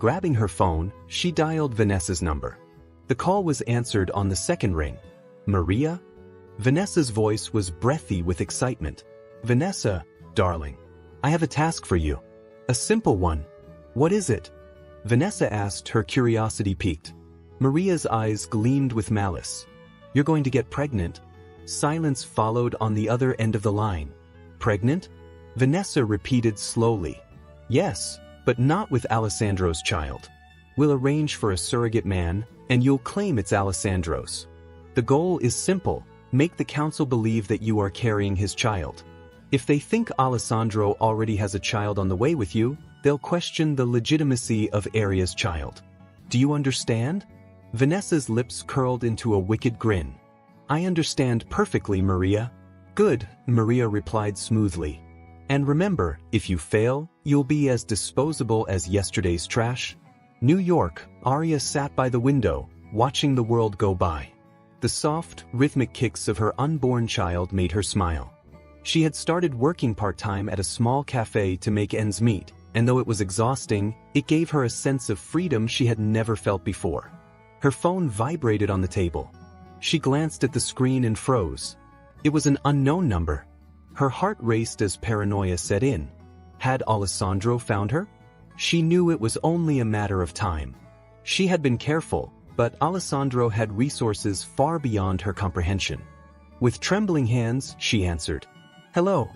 Grabbing her phone, she dialed Vanessa's number. The call was answered on the second ring. "Maria?" Vanessa's voice was breathy with excitement. "Vanessa, darling, I have a task for you. A simple one." "What is it?" Vanessa asked, her curiosity piqued. Maria's eyes gleamed with malice. "You're going to get pregnant." Silence followed on the other end of the line. "Pregnant?" Vanessa repeated slowly. "Yes, but not with Alessandro's child. We'll arrange for a surrogate man, and you'll claim it's Alessandro's. The goal is simple: make the council believe that you are carrying his child. If they think Alessandro already has a child on the way with you, they'll question the legitimacy of Aria's child. Do you understand?" Vanessa's lips curled into a wicked grin. "I understand perfectly, Maria." "Good," Maria replied smoothly. "And remember, if you fail, you'll be as disposable as yesterday's trash." New York, Aria sat by the window, watching the world go by. The soft, rhythmic kicks of her unborn child made her smile. She had started working part-time at a small cafe to make ends meet, and though it was exhausting, it gave her a sense of freedom she had never felt before. Her phone vibrated on the table. She glanced at the screen and froze. It was an unknown number. Her heart raced as paranoia set in. Had Alessandro found her? She knew it was only a matter of time. She had been careful, but Alessandro had resources far beyond her comprehension. With trembling hands, she answered. "Hello."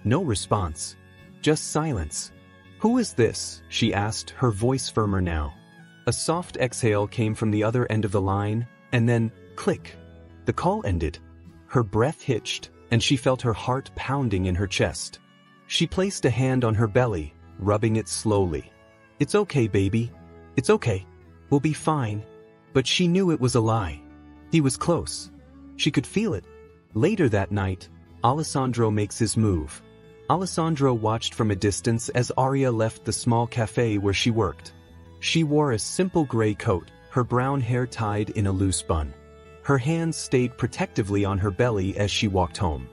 No response. Just silence. "Who is this?" she asked, her voice firmer now. A soft exhale came from the other end of the line, and then, click. The call ended. Her breath hitched, and she felt her heart pounding in her chest. She placed a hand on her belly, rubbing it slowly. "It's okay, baby. It's okay. We'll be fine." But she knew it was a lie. He was close. She could feel it. Later that night, Alessandro makes his move. Alessandro watched from a distance as Aria left the small cafe where she worked. She wore a simple gray coat, her brown hair tied in a loose bun. Her hands stayed protectively on her belly as she walked home.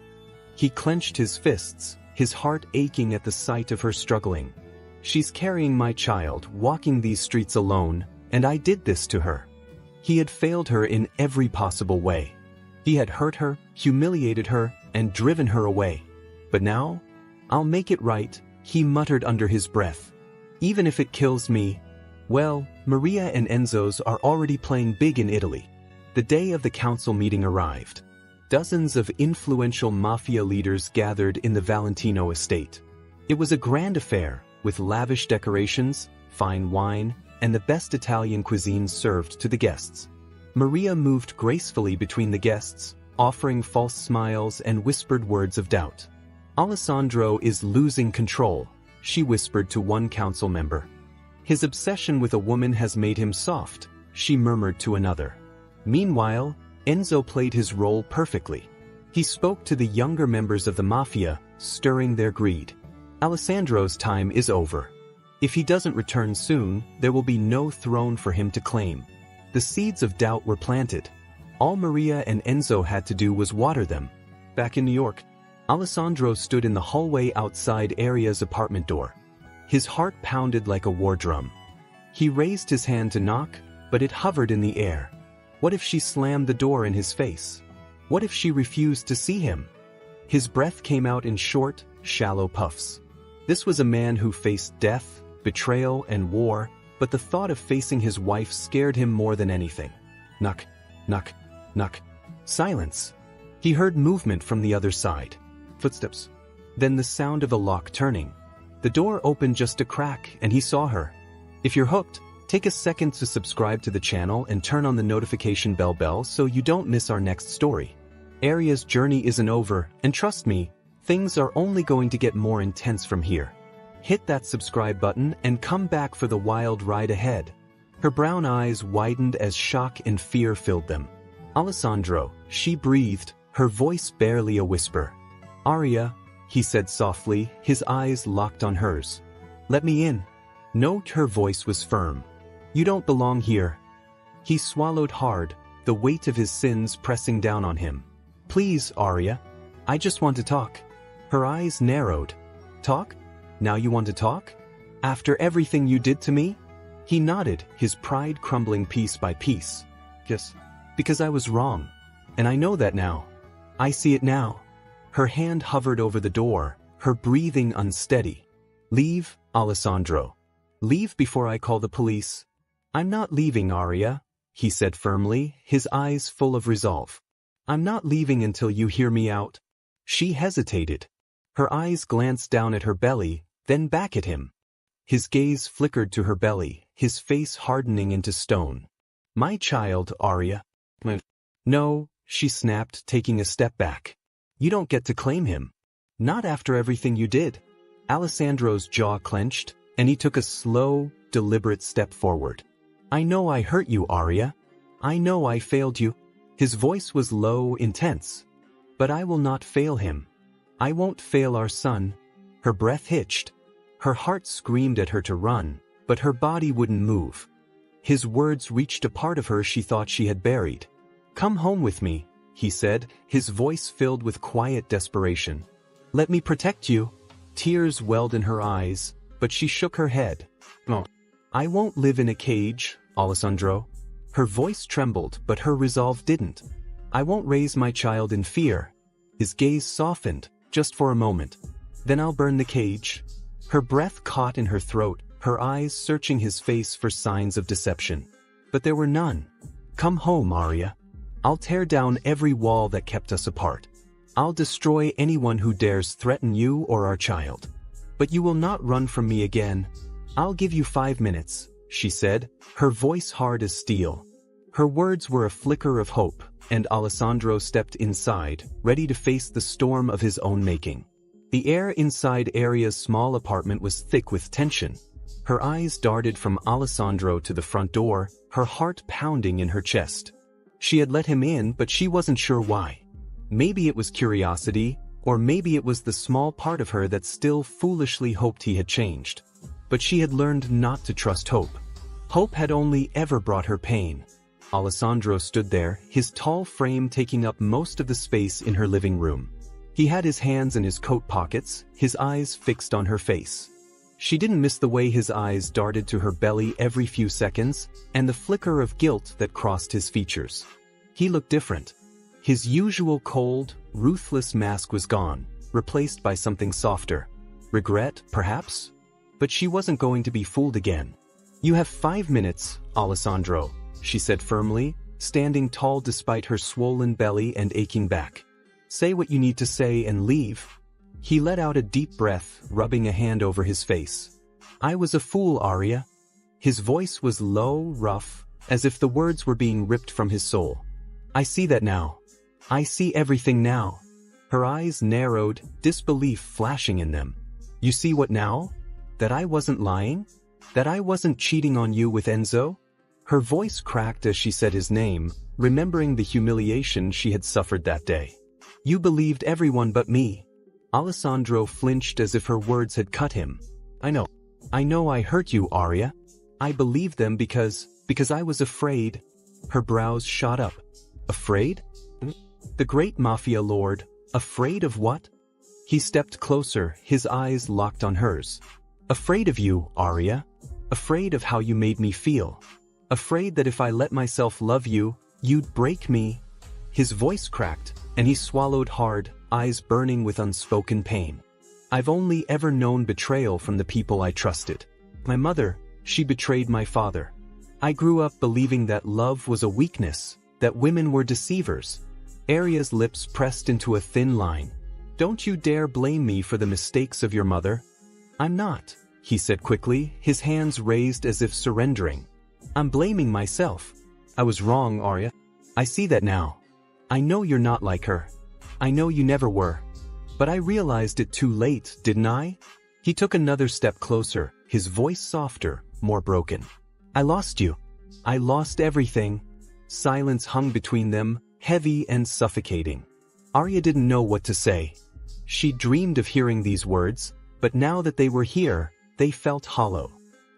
He clenched his fists, his heart aching at the sight of her struggling. "She's carrying my child, walking these streets alone, and I did this to her." He had failed her in every possible way. He had hurt her, humiliated her, and driven her away. But now, "I'll make it right," he muttered under his breath. "Even if it kills me." Well, Maria and Enzo's are already playing big in Italy. The day of the council meeting arrived. Dozens of influential mafia leaders gathered in the Valentino estate. It was a grand affair, with lavish decorations, fine wine, and the best Italian cuisine served to the guests. Maria moved gracefully between the guests, offering false smiles and whispered words of doubt. "Alessandro is losing control," she whispered to one council member. "His obsession with a woman has made him soft," she murmured to another. Meanwhile, Enzo played his role perfectly. He spoke to the younger members of the mafia, stirring their greed. "Alessandro's time is over. If he doesn't return soon, there will be no throne for him to claim." The seeds of doubt were planted. All Maria and Enzo had to do was water them. Back in New York, Alessandro stood in the hallway outside Aria's apartment door. His heart pounded like a war drum. He raised his hand to knock, but it hovered in the air. What if she slammed the door in his face? What if she refused to see him? His breath came out in short, shallow puffs. This was a man who faced death, betrayal, and war, but the thought of facing his wife scared him more than anything. Knock, knock, knock. Silence. He heard movement from the other side. Footsteps. Then the sound of a lock turning. The door opened just a crack and he saw her. If you're hooked, take a second to subscribe to the channel and turn on the notification bell so you don't miss our next story. Aria's journey isn't over, and trust me, things are only going to get more intense from here. Hit that subscribe button and come back for the wild ride ahead. Her brown eyes widened as shock and fear filled them. "Alessandro," she breathed, her voice barely a whisper. "Aria," he said softly, his eyes locked on hers. "Let me in." No, her voice was firm. "You don't belong here." He swallowed hard, the weight of his sins pressing down on him. "Please, Aria. I just want to talk." Her eyes narrowed. "Talk? Now you want to talk? After everything you did to me?" He nodded, his pride crumbling piece by piece. "Yes, because I was wrong. And I know that now. I see it now." Her hand hovered over the door, her breathing unsteady. "Leave, Alessandro. Leave before I call the police." "I'm not leaving, Aria," he said firmly, his eyes full of resolve. "I'm not leaving until you hear me out." She hesitated. Her eyes glanced down at her belly, then back at him. His gaze flickered to her belly, his face hardening into stone. "My child, Aria." "No," she snapped, taking a step back. "You don't get to claim him. Not after everything you did." Alessandro's jaw clenched, and he took a slow, deliberate step forward. "I know I hurt you, Aria. I know I failed you." His voice was low, intense. "But I will not fail him. I won't fail our son." Her breath hitched. Her heart screamed at her to run, but her body wouldn't move. His words reached a part of her she thought she had buried. "Come home with me," he said, his voice filled with quiet desperation. "Let me protect you." Tears welled in her eyes, but she shook her head. "No. I won't live in a cage, Alessandro." Her voice trembled, but her resolve didn't. "I won't raise my child in fear." His gaze softened, just for a moment. "Then I'll burn the cage." Her breath caught in her throat, her eyes searching his face for signs of deception. But there were none. "Come home, Aria. I'll tear down every wall that kept us apart. I'll destroy anyone who dares threaten you or our child. But you will not run from me again. I'll give you 5 minutes," she said, her voice hard as steel. Her words were a flicker of hope, and Alessandro stepped inside, ready to face the storm of his own making. The air inside Aria's small apartment was thick with tension. Her eyes darted from Alessandro to the front door, her heart pounding in her chest. She had let him in, but she wasn't sure why. Maybe it was curiosity, or maybe it was the small part of her that still foolishly hoped he had changed. But she had learned not to trust hope. Hope had only ever brought her pain. Alessandro stood there, his tall frame taking up most of the space in her living room. He had his hands in his coat pockets, his eyes fixed on her face. She didn't miss the way his eyes darted to her belly every few seconds, and the flicker of guilt that crossed his features. He looked different. His usual cold, ruthless mask was gone, replaced by something softer. Regret, perhaps? But she wasn't going to be fooled again. "You have 5 minutes, Alessandro," she said firmly, standing tall despite her swollen belly and aching back. "Say what you need to say and leave." He let out a deep breath, rubbing a hand over his face. I was a fool, Arya. His voice was low, rough, as if the words were being ripped from his soul. I see that now. I see everything now. Her eyes narrowed, disbelief flashing in them. You see what now? That I wasn't lying? That I wasn't cheating on you with Enzo? Her voice cracked as she said his name, remembering the humiliation she had suffered that day. You believed everyone but me. Alessandro flinched as if her words had cut him. I know I hurt you, Arya. I believed them because I was afraid. Her brows shot up. Afraid? The great mafia lord, afraid of what? He stepped closer, his eyes locked on hers. Afraid of you, Arya. Afraid of how you made me feel. Afraid that if I let myself love you, you'd break me. His voice cracked, and he swallowed hard, eyes burning with unspoken pain. I've only ever known betrayal from the people I trusted. My mother, she betrayed my father. I grew up believing that love was a weakness, that women were deceivers. Arya's lips pressed into a thin line. Don't you dare blame me for the mistakes of your mother. I'm not, he said quickly, his hands raised as if surrendering. I'm blaming myself. I was wrong, Arya. I see that now. I know you're not like her. I know you never were. But I realized it too late, didn't I? He took another step closer, his voice softer, more broken. I lost you. I lost everything. Silence hung between them, heavy and suffocating. Arya didn't know what to say. She dreamed of hearing these words, but now that they were here, they felt hollow.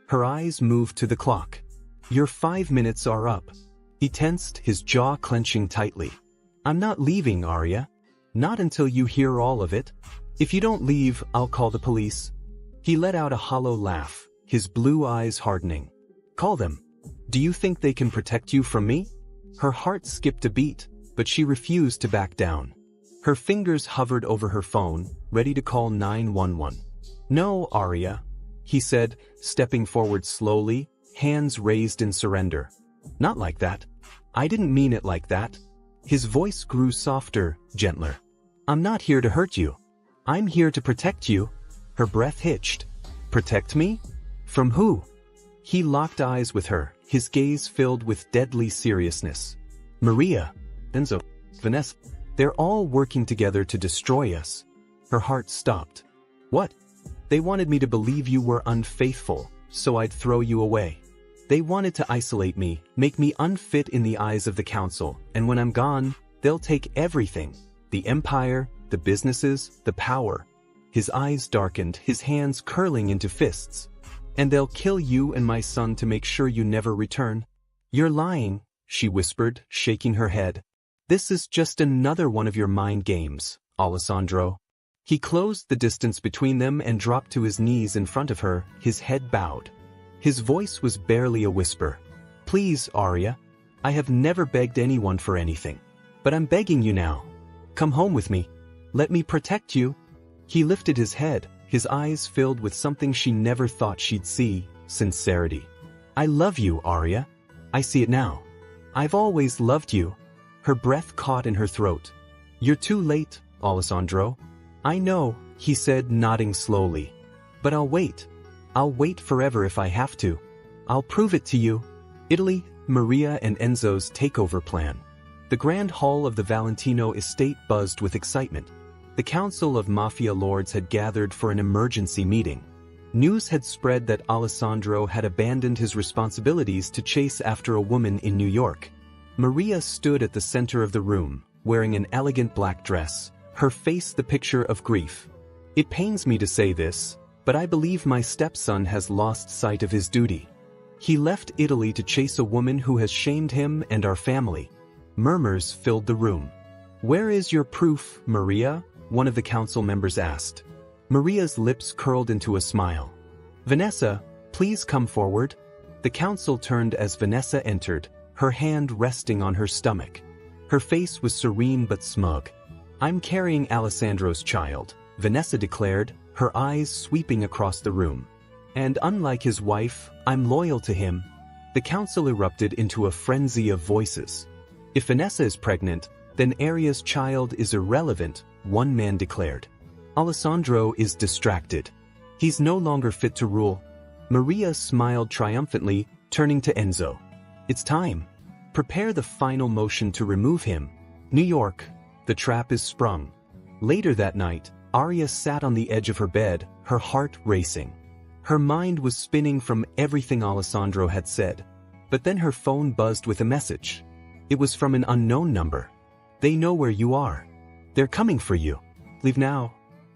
Her eyes moved to the clock. Your 5 minutes are up. He tensed, his jaw clenching tightly. I'm not leaving, Arya. Not until you hear all of it. If you don't leave, I'll call the police. He let out a hollow laugh, his blue eyes hardening. Call them. Do you think they can protect you from me? Her heart skipped a beat, but she refused to back down. Her fingers hovered over her phone, ready to call 911. No, Arya, he said, stepping forward slowly, hands raised in surrender. Not like that. I didn't mean it like that. His voice grew softer, gentler. I'm not here to hurt you. I'm here to protect you. Her breath hitched. Protect me? From who? He locked eyes with her, his gaze filled with deadly seriousness. Maria, Enzo, Vanessa, they're all working together to destroy us. Her heart stopped. What? They wanted me to believe you were unfaithful, so I'd throw you away. They wanted to isolate me, make me unfit in the eyes of the council, and when I'm gone, they'll take everything. The empire, the businesses, the power. His eyes darkened, his hands curling into fists. And they'll kill you and my son to make sure you never return. You're lying, she whispered, shaking her head. This is just another one of your mind games, Alessandro. He closed the distance between them and dropped to his knees in front of her, his head bowed. His voice was barely a whisper. Please, Arya. I have never begged anyone for anything. But I'm begging you now. Come home with me. Let me protect you. He lifted his head, his eyes filled with something she never thought she'd see, sincerity. I love you, Arya. I see it now. I've always loved you. Her breath caught in her throat. You're too late, Alessandro. I know, he said, nodding slowly. But I'll wait. I'll wait forever if I have to. I'll prove it to you. Italy, Maria and Enzo's takeover plan. The grand hall of the Valentino estate buzzed with excitement. The council of mafia lords had gathered for an emergency meeting. News had spread that Alessandro had abandoned his responsibilities to chase after a woman in New York. Maria stood at the center of the room, wearing an elegant black dress, her face the picture of grief. It pains me to say this, but I believe my stepson has lost sight of his duty. He left Italy to chase a woman who has shamed him and our family. Murmurs filled the room. Where is your proof, Maria? One of the council members asked. Maria's lips curled into a smile. Vanessa, please come forward. The council turned as Vanessa entered, her hand resting on her stomach. Her face was serene but smug. I'm carrying Alessandro's child, Vanessa declared, her eyes sweeping across the room. And unlike his wife, I'm loyal to him. The council erupted into a frenzy of voices. If Vanessa is pregnant, then Arya's child is irrelevant, one man declared. Alessandro is distracted. He's no longer fit to rule. Maria smiled triumphantly, turning to Enzo. It's time. Prepare the final motion to remove him. New York. The trap is sprung. Later that night, Arya sat on the edge of her bed, her heart racing. Her mind was spinning from everything Alessandro had said. But then her phone buzzed with a message. It was from an unknown number. They know where you are. They're coming for you. Leave now.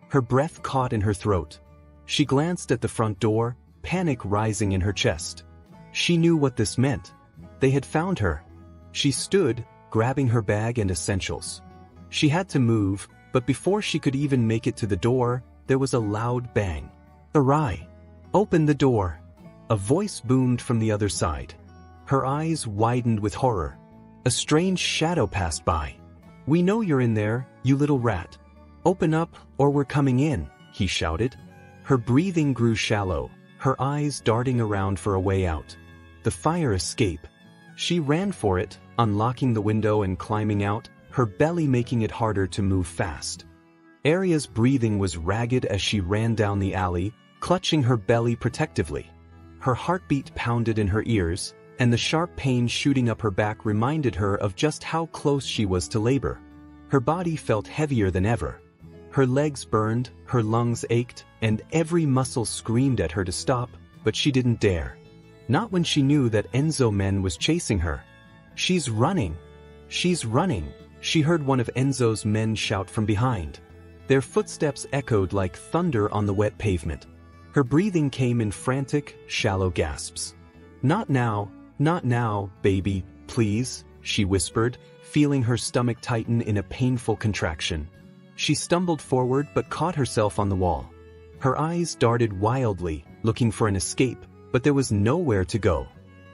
Her breath caught in her throat. She glanced at the front door, panic rising in her chest. She knew what this meant. They had found her. She stood, grabbing her bag and essentials. She had to move, but before she could even make it to the door, there was a loud bang. Arai! Open the door! A voice boomed from the other side. Her eyes widened with horror. A strange shadow passed by. We know you're in there, you little rat. Open up, or we're coming in, he shouted. Her breathing grew shallow, her eyes darting around for a way out. The fire escape. She ran for it, unlocking the window and climbing out, her belly making it harder to move fast. Arya's breathing was ragged as she ran down the alley, clutching her belly protectively. Her heartbeat pounded in her ears, and the sharp pain shooting up her back reminded her of just how close she was to labor. Her body felt heavier than ever. Her legs burned, her lungs ached, and every muscle screamed at her to stop, but she didn't dare. Not when she knew that Enzo Men was chasing her. She's running! She's running! She heard one of Enzo's men shout from behind. Their footsteps echoed like thunder on the wet pavement. Her breathing came in frantic, shallow gasps. Not now, baby, please, she whispered, feeling her stomach tighten in a painful contraction. She stumbled forward but caught herself on the wall. Her eyes darted wildly, looking for an escape, but there was nowhere to go.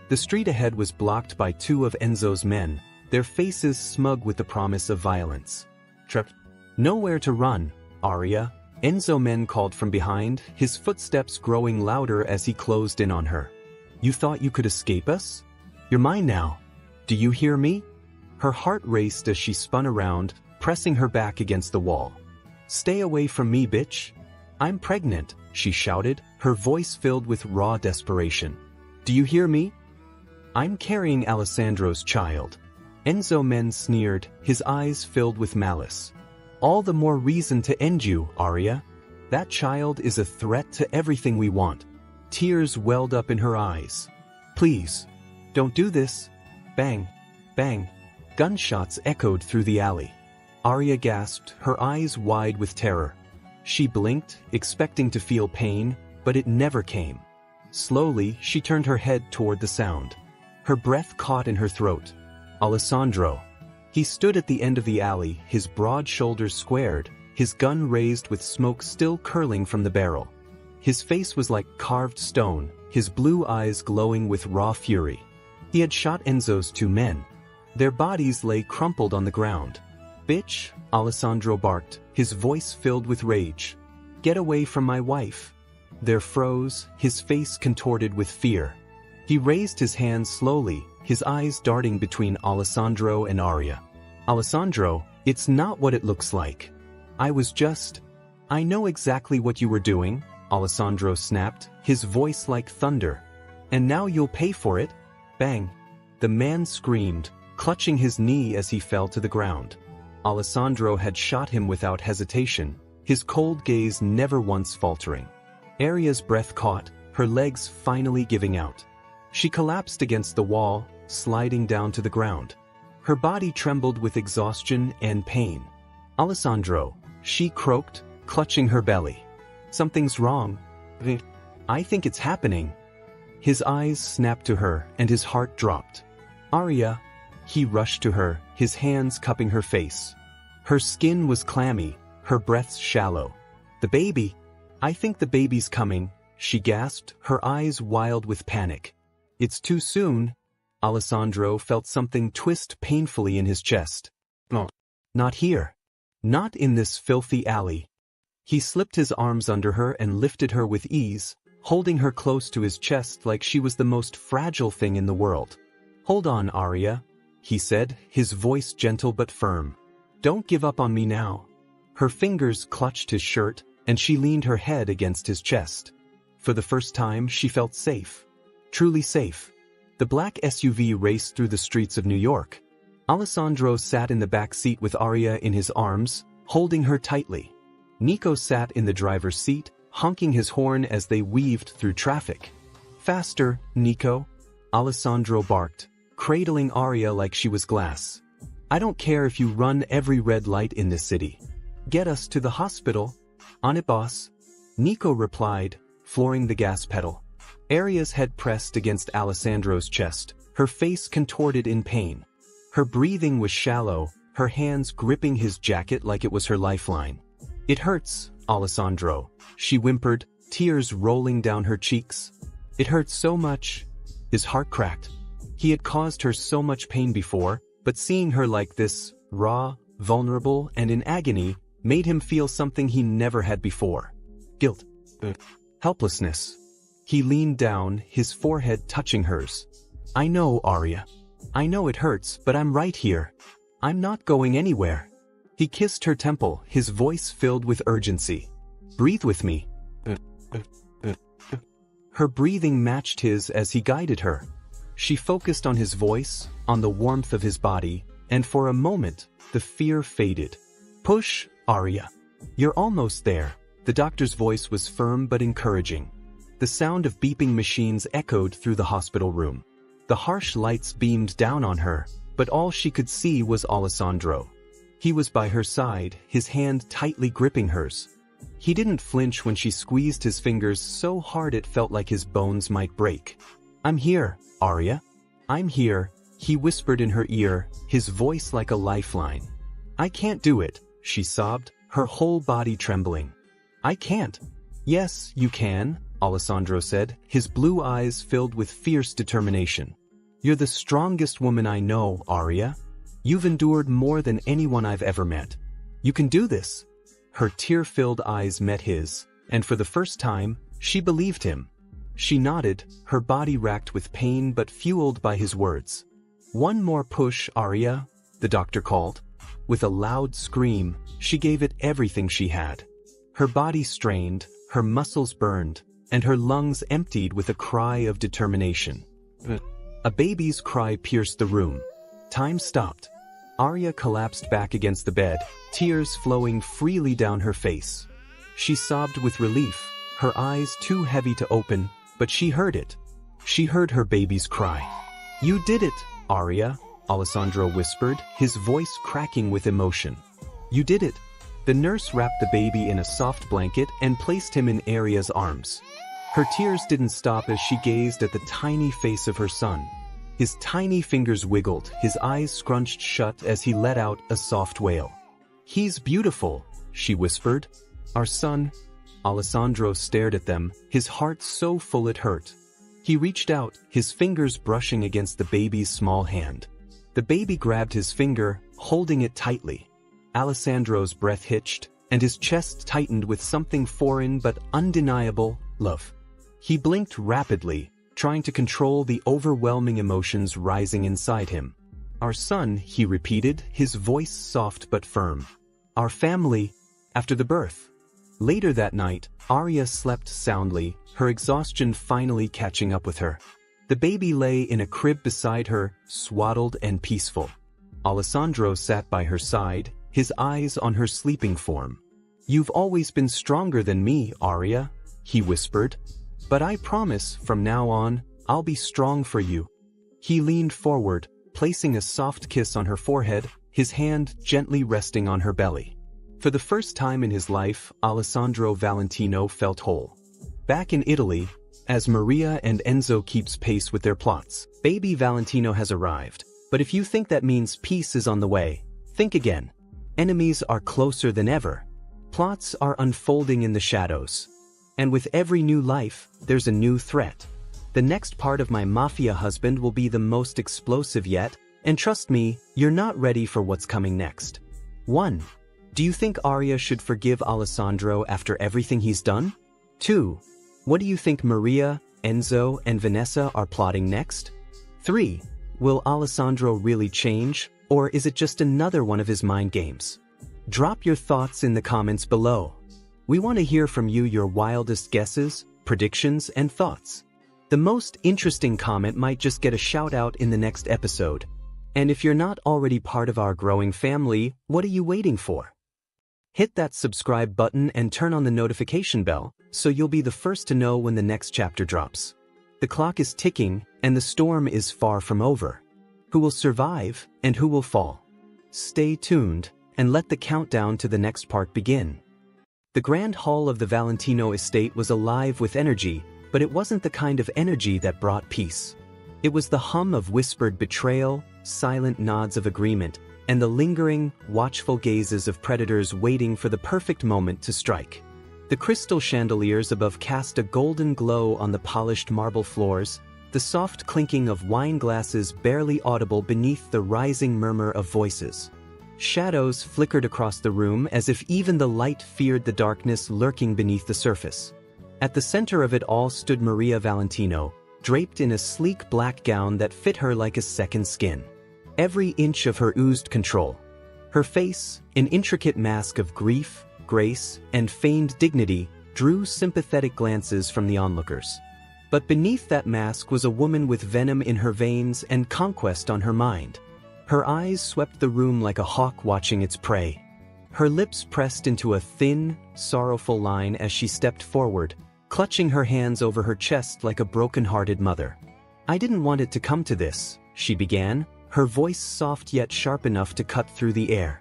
The street ahead was blocked by two of Enzo's men, their faces smug with the promise of violence. Trapped. Nowhere to run, Arya, Enzo Men called from behind, his footsteps growing louder as he closed in on her. You thought you could escape us? You're mine now. Do you hear me? Her heart raced as she spun around, pressing her back against the wall. Stay away from me, bitch. I'm pregnant, she shouted, her voice filled with raw desperation. Do you hear me? I'm carrying Alessandro's child. Enzo Men sneered, his eyes filled with malice. All the more reason to end you, Arya. That child is a threat to everything we want. Tears welled up in her eyes. Please, don't do this. Bang, bang. Gunshots echoed through the alley. Arya gasped, her eyes wide with terror. She blinked, expecting to feel pain, but it never came. Slowly, she turned her head toward the sound. Her breath caught in her throat. Alessandro. He stood at the end of the alley, his broad shoulders squared, his gun raised with smoke still curling from the barrel. His face was like carved stone, his blue eyes glowing with raw fury. He had shot Enzo's two men. Their bodies lay crumpled on the ground. Bitch, Alessandro barked, his voice filled with rage. Get away from my wife. There froze, his face contorted with fear. He raised his hands slowly, his eyes darting between Alessandro and Arya. Alessandro, it's not what it looks like. I know exactly what you were doing, Alessandro snapped, his voice like thunder. And now you'll pay for it. Bang. The man screamed, clutching his knee as he fell to the ground. Alessandro had shot him without hesitation, his cold gaze never once faltering. Arya's breath caught, her legs finally giving out. She collapsed against the wall, sliding down to the ground. Her body trembled with exhaustion and pain. Alessandro, she croaked, clutching her belly. Something's wrong. I think it's happening. His eyes snapped to her and his heart dropped. Arya. He rushed to her, his hands cupping her face. Her skin was clammy, her breaths shallow. The baby. I think the baby's coming, she gasped, her eyes wild with panic. It's too soon. Alessandro felt something twist painfully in his chest. No. Not here. Not in this filthy alley. He slipped his arms under her and lifted her with ease, holding her close to his chest like she was the most fragile thing in the world. Hold on, Arya, he said, his voice gentle but firm. Don't give up on me now. Her fingers clutched his shirt, and she leaned her head against his chest. For the first time, she felt safe. Truly safe. The black SUV raced through the streets of New York. Alessandro sat in the back seat with Aria in his arms, holding her tightly. Nico sat in the driver's seat, honking his horn as they weaved through traffic. "Faster, Nico," Alessandro barked, cradling Aria like she was glass. "I don't care if you run every red light in this city. Get us to the hospital." "On it, boss," Nico replied, flooring the gas pedal. Aria's head pressed against Alessandro's chest, her face contorted in pain. Her breathing was shallow, her hands gripping his jacket like it was her lifeline. "It hurts, Alessandro," she whimpered, tears rolling down her cheeks. "It hurts so much." His heart cracked. He had caused her so much pain before, but seeing her like this, raw, vulnerable, and in agony, made him feel something he never had before. Guilt. Helplessness. He leaned down, his forehead touching hers. "I know, Aria. I know it hurts, but I'm right here. I'm not going anywhere." He kissed her temple, his voice filled with urgency. "Breathe with me." Her breathing matched his as he guided her. She focused on his voice, on the warmth of his body, and for a moment, the fear faded. "Push, Aria. You're almost there." The doctor's voice was firm but encouraging. The sound of beeping machines echoed through the hospital room. The harsh lights beamed down on her, but all she could see was Alessandro. He was by her side, his hand tightly gripping hers. He didn't flinch when she squeezed his fingers so hard it felt like his bones might break. "I'm here, Aria. I'm here," he whispered in her ear, his voice like a lifeline. "I can't do it," she sobbed, her whole body trembling. "I can't." "Yes, you can," Alessandro said, his blue eyes filled with fierce determination. "You're the strongest woman I know, Aria. You've endured more than anyone I've ever met. You can do this." Her tear-filled eyes met his, and for the first time, she believed him. She nodded, her body racked with pain but fueled by his words. "One more push, Aria," the doctor called. With a loud scream, she gave it everything she had. Her body strained, her muscles burned, and her lungs emptied with a cry of determination. A baby's cry pierced the room. Time stopped. Aria collapsed back against the bed, tears flowing freely down her face. She sobbed with relief, her eyes too heavy to open, but she heard it. She heard her baby's cry. "You did it, Aria," Alessandro whispered, his voice cracking with emotion. "You did it." The nurse wrapped the baby in a soft blanket and placed him in Aria's arms. Her tears didn't stop as she gazed at the tiny face of her son. His tiny fingers wiggled, his eyes scrunched shut as he let out a soft wail. "He's beautiful," she whispered. "Our son." Alessandro stared at them, his heart so full it hurt. He reached out, his fingers brushing against the baby's small hand. The baby grabbed his finger, holding it tightly. Alessandro's breath hitched, and his chest tightened with something foreign but undeniable, love. He blinked rapidly, trying to control the overwhelming emotions rising inside him. "Our son," he repeated, his voice soft but firm. "Our family, after the birth." Later that night, Aria slept soundly, her exhaustion finally catching up with her. The baby lay in a crib beside her, swaddled and peaceful. Alessandro sat by her side, his eyes on her sleeping form. "You've always been stronger than me, Aria," he whispered. "But I promise, from now on, I'll be strong for you." He leaned forward, placing a soft kiss on her forehead, his hand gently resting on her belly. For the first time in his life, Alessandro Valentino felt whole. Back in Italy, as Maria and Enzo keeps pace with their plots, baby Valentino has arrived. But if you think that means peace is on the way, think again. Enemies are closer than ever. Plots are unfolding in the shadows. And with every new life, there's a new threat. The next part of my mafia husband will be the most explosive yet, and trust me, you're not ready for what's coming next. 1. Do you think Aria should forgive Alessandro after everything he's done? 2. What do you think Maria, Enzo, and Vanessa are plotting next? 3. Will Alessandro really change, or is it just another one of his mind games? Drop your thoughts in the comments below. We want to hear from you, your wildest guesses, predictions, and thoughts. The most interesting comment might just get a shout out in the next episode. And if you're not already part of our growing family, what are you waiting for? Hit that subscribe button and turn on the notification bell so you'll be the first to know when the next chapter drops. The clock is ticking and the storm is far from over. Who will survive and who will fall? Stay tuned and let the countdown to the next part begin. The grand hall of the Valentino estate was alive with energy, but it wasn't the kind of energy that brought peace. It was the hum of whispered betrayal, silent nods of agreement, and the lingering, watchful gazes of predators waiting for the perfect moment to strike. The crystal chandeliers above cast a golden glow on the polished marble floors, the soft clinking of wine glasses barely audible beneath the rising murmur of voices. Shadows flickered across the room as if even the light feared the darkness lurking beneath the surface. At the center of it all stood Maria Valentino, draped in a sleek black gown that fit her like a second skin. Every inch of her oozed control. Her face, an intricate mask of grief, grace, and feigned dignity, drew sympathetic glances from the onlookers. But beneath that mask was a woman with venom in her veins and conquest on her mind. Her eyes swept the room like a hawk watching its prey. Her lips pressed into a thin, sorrowful line as she stepped forward, clutching her hands over her chest like a broken-hearted mother. "I didn't want it to come to this," she began, her voice soft yet sharp enough to cut through the air.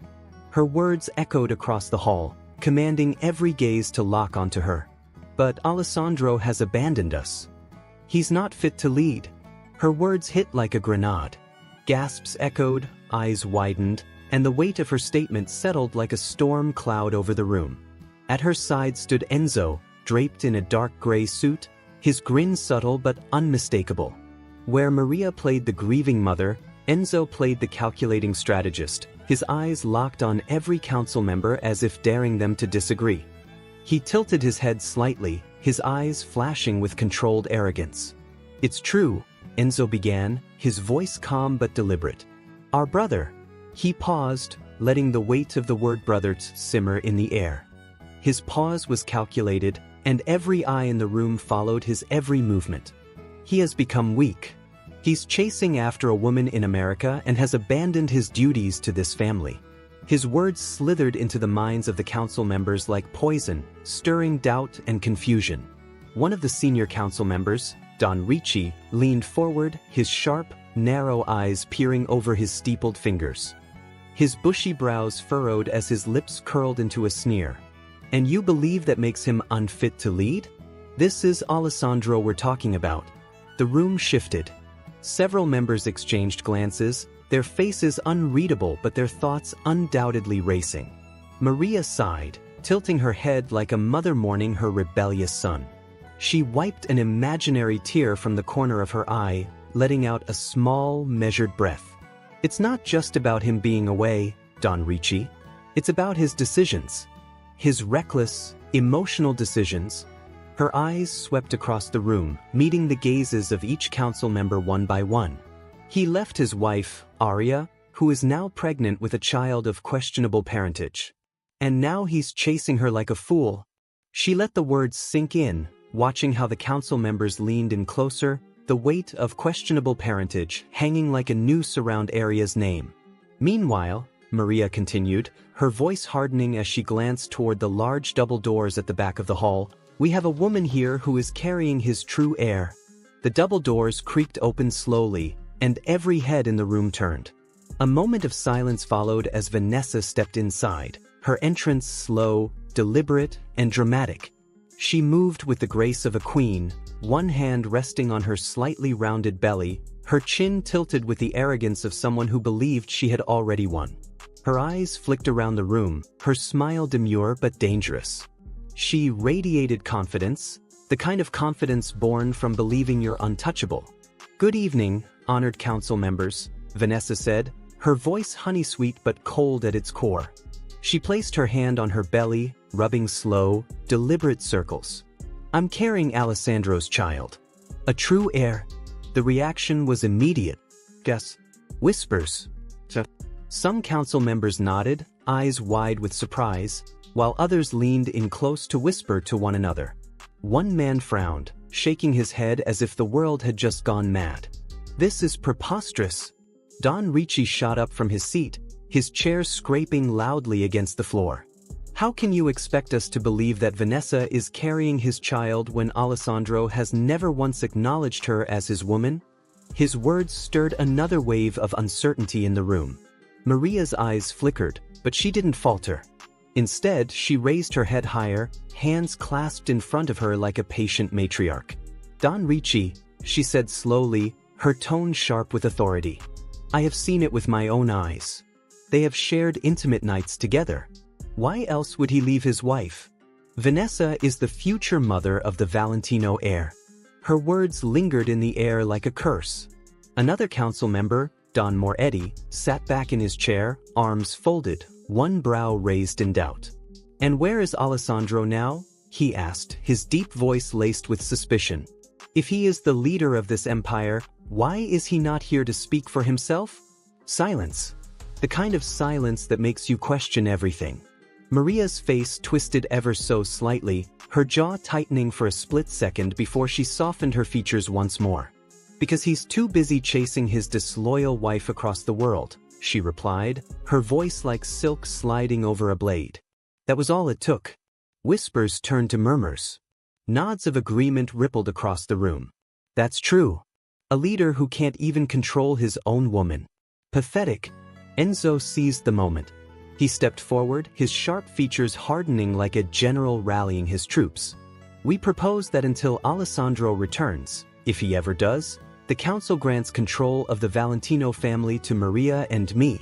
Her words echoed across the hall, commanding every gaze to lock onto her. "But Alessandro has abandoned us. He's not fit to lead." Her words hit like a grenade. Gasps echoed, eyes widened, and the weight of her statement settled like a storm cloud over the room. At her side stood Enzo, draped in a dark gray suit, his grin subtle but unmistakable. Where Maria played the grieving mother, Enzo played the calculating strategist, his eyes locked on every council member as if daring them to disagree. He tilted his head slightly, his eyes flashing with controlled arrogance. "It's true," Enzo began, his voice calm but deliberate. "Our brother." He paused, letting the weight of the word brother simmer in the air. His pause was calculated, and every eye in the room followed his every movement. "He has become weak. He's chasing after a woman in America and has abandoned his duties to this family." His words slithered into the minds of the council members like poison, stirring doubt and confusion. One of the senior council members, Don Ricci, leaned forward, his sharp, narrow eyes peering over his steepled fingers. His bushy brows furrowed as his lips curled into a sneer. "And you believe that makes him unfit to lead? This is Alessandro we're talking about." The room shifted. Several members exchanged glances, their faces unreadable but their thoughts undoubtedly racing. Maria sighed, tilting her head like a mother mourning her rebellious son. She wiped an imaginary tear from the corner of her eye, letting out a small, measured breath. "It's not just about him being away, Don Ricci. It's about his decisions. His reckless, emotional decisions." Her eyes swept across the room, meeting the gazes of each council member one by one. "He left his wife, Aria, who is now pregnant with a child of questionable parentage. And now he's chasing her like a fool." She let the words sink in, watching how the council members leaned in closer, the weight of questionable parentage hanging like a noose around Aria's name. "Meanwhile," Maria continued, her voice hardening as she glanced toward the large double doors at the back of the hall, "we have a woman here who is carrying his true heir." The double doors creaked open slowly, and every head in the room turned. A moment of silence followed as Vanessa stepped inside, her entrance slow, deliberate, and dramatic. She moved with the grace of a queen, one hand resting on her slightly rounded belly, her chin tilted with the arrogance of someone who believed she had already won. Her eyes flicked around the room, her smile demure but dangerous. She radiated confidence, the kind of confidence born from believing you're untouchable. "Good evening, honored council members," Vanessa said, her voice honey-sweet but cold at its core. She placed her hand on her belly, rubbing slow, deliberate circles. "I'm carrying Alessandro's child. A true heir." The reaction was immediate. "Guess." Whispers. Some council members nodded, eyes wide with surprise, while others leaned in close to whisper to one another. One man frowned, shaking his head as if the world had just gone mad. This is preposterous. Don Ricci shot up from his seat, his chair scraping loudly against the floor. How can you expect us to believe that Vanessa is carrying his child when Alessandro has never once acknowledged her as his woman? His words stirred another wave of uncertainty in the room. Maria's eyes flickered, but she didn't falter. Instead, she raised her head higher, hands clasped in front of her like a patient matriarch. Don Ricci, she said slowly, her tone sharp with authority. I have seen it with my own eyes. They have shared intimate nights together. Why else would he leave his wife? Vanessa is the future mother of the Valentino heir. Her words lingered in the air like a curse. Another council member, Don Moretti, sat back in his chair, arms folded, one brow raised in doubt. And where is Alessandro now? He asked, his deep voice laced with suspicion. If he is the leader of this empire, why is he not here to speak for himself? Silence. The kind of silence that makes you question everything. Maria's face twisted ever so slightly, her jaw tightening for a split second before she softened her features once more. Because he's too busy chasing his disloyal wife across the world, she replied, her voice like silk sliding over a blade. That was all it took. Whispers turned to murmurs. Nods of agreement rippled across the room. That's true. A leader who can't even control his own woman. Pathetic. Enzo seized the moment. He stepped forward, his sharp features hardening like a general rallying his troops. We propose that until Alessandro returns, if he ever does, the council grants control of the Valentino family to Maria and me.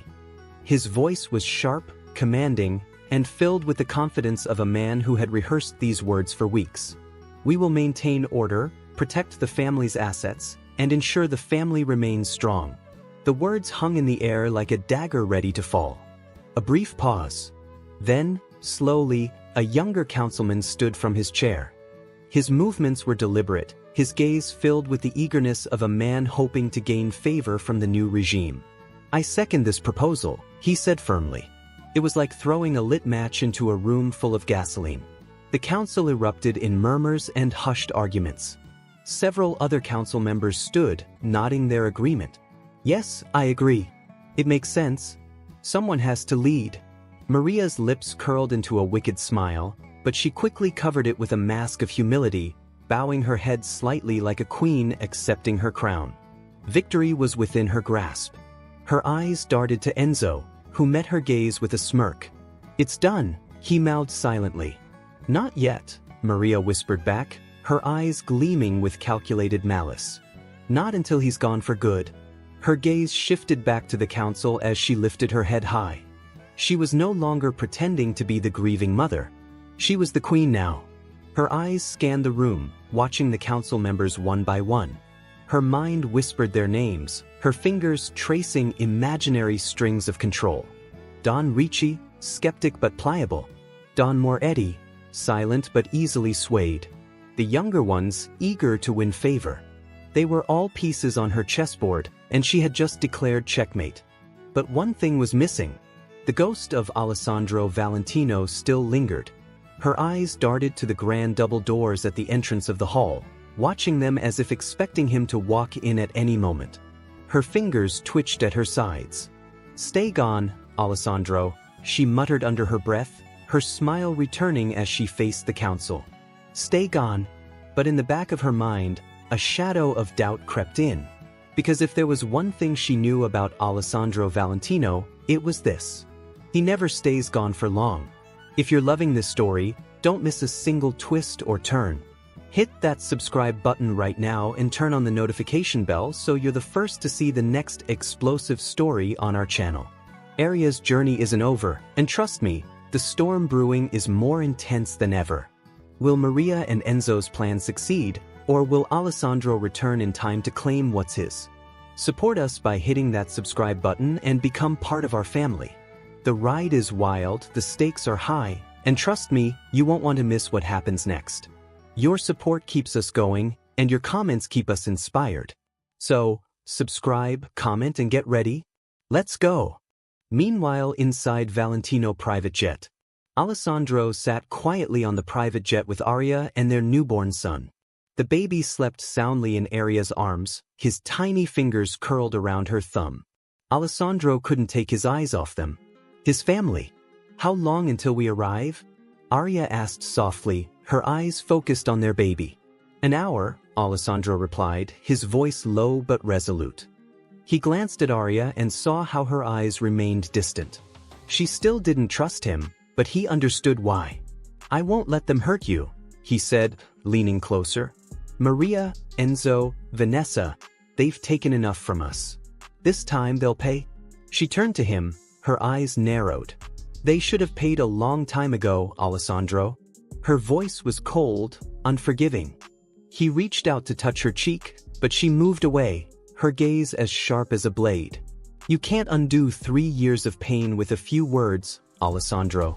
His voice was sharp, commanding, and filled with the confidence of a man who had rehearsed these words for weeks. We will maintain order, protect the family's assets, and ensure the family remains strong. The words hung in the air like a dagger ready to fall. A brief pause. Then, slowly, a younger councilman stood from his chair. His movements were deliberate, his gaze filled with the eagerness of a man hoping to gain favor from the new regime. I second this proposal, he said firmly. It was like throwing a lit match into a room full of gasoline. The council erupted in murmurs and hushed arguments. Several other council members stood, nodding their agreement. Yes, I agree. It makes sense. Someone has to lead. Maria's lips curled into a wicked smile, but she quickly covered it with a mask of humility, bowing her head slightly like a queen accepting her crown. Victory was within her grasp. Her eyes darted to Enzo, who met her gaze with a smirk. It's done, he mouthed silently. Not yet, Maria whispered back, her eyes gleaming with calculated malice. Not until he's gone for good. Her gaze shifted back to the council as she lifted her head high. She was no longer pretending to be the grieving mother. She was the queen now. Her eyes scanned the room, watching the council members one by one. Her mind whispered their names, her fingers tracing imaginary strings of control. Don Ricci, skeptic but pliable. Don Moretti, silent but easily swayed. The younger ones, eager to win favor. They were all pieces on her chessboard, and she had just declared checkmate. But one thing was missing. The ghost of Alessandro Valentino still lingered. Her eyes darted to the grand double doors at the entrance of the hall, watching them as if expecting him to walk in at any moment. Her fingers twitched at her sides. Stay gone, Alessandro, she muttered under her breath, her smile returning as she faced the council. Stay gone. But in the back of her mind, a shadow of doubt crept in. Because if there was one thing she knew about Alessandro Valentino, it was this. He never stays gone for long. If you're loving this story, don't miss a single twist or turn. Hit that subscribe button right now and turn on the notification bell so you're the first to see the next explosive story on our channel. Aria's journey isn't over, and trust me, the storm brewing is more intense than ever. Will Maria and Enzo's plan succeed, or will Alessandro return in time to claim what's his? Support us by hitting that subscribe button and become part of our family. The ride is wild, the stakes are high, and trust me, you won't want to miss what happens next. Your support keeps us going, and your comments keep us inspired. So, subscribe, comment, and get ready. Let's go! Meanwhile, inside Valentino private jet. Alessandro sat quietly on the private jet with Arya and their newborn son. The baby slept soundly in Arya's arms, his tiny fingers curled around her thumb. Alessandro couldn't take his eyes off them. His family. How long until we arrive? Arya asked softly, her eyes focused on their baby. An hour, Alessandro replied, his voice low but resolute. He glanced at Arya and saw how her eyes remained distant. She still didn't trust him, but he understood why. I won't let them hurt you, he said, leaning closer. Maria, Enzo, Vanessa, they've taken enough from us. This time they'll pay. She turned to him, her eyes narrowed. They should have paid a long time ago, Alessandro. Her voice was cold, unforgiving. He reached out to touch her cheek, but she moved away, her gaze as sharp as a blade. You can't undo 3 years of pain with a few words, Alessandro.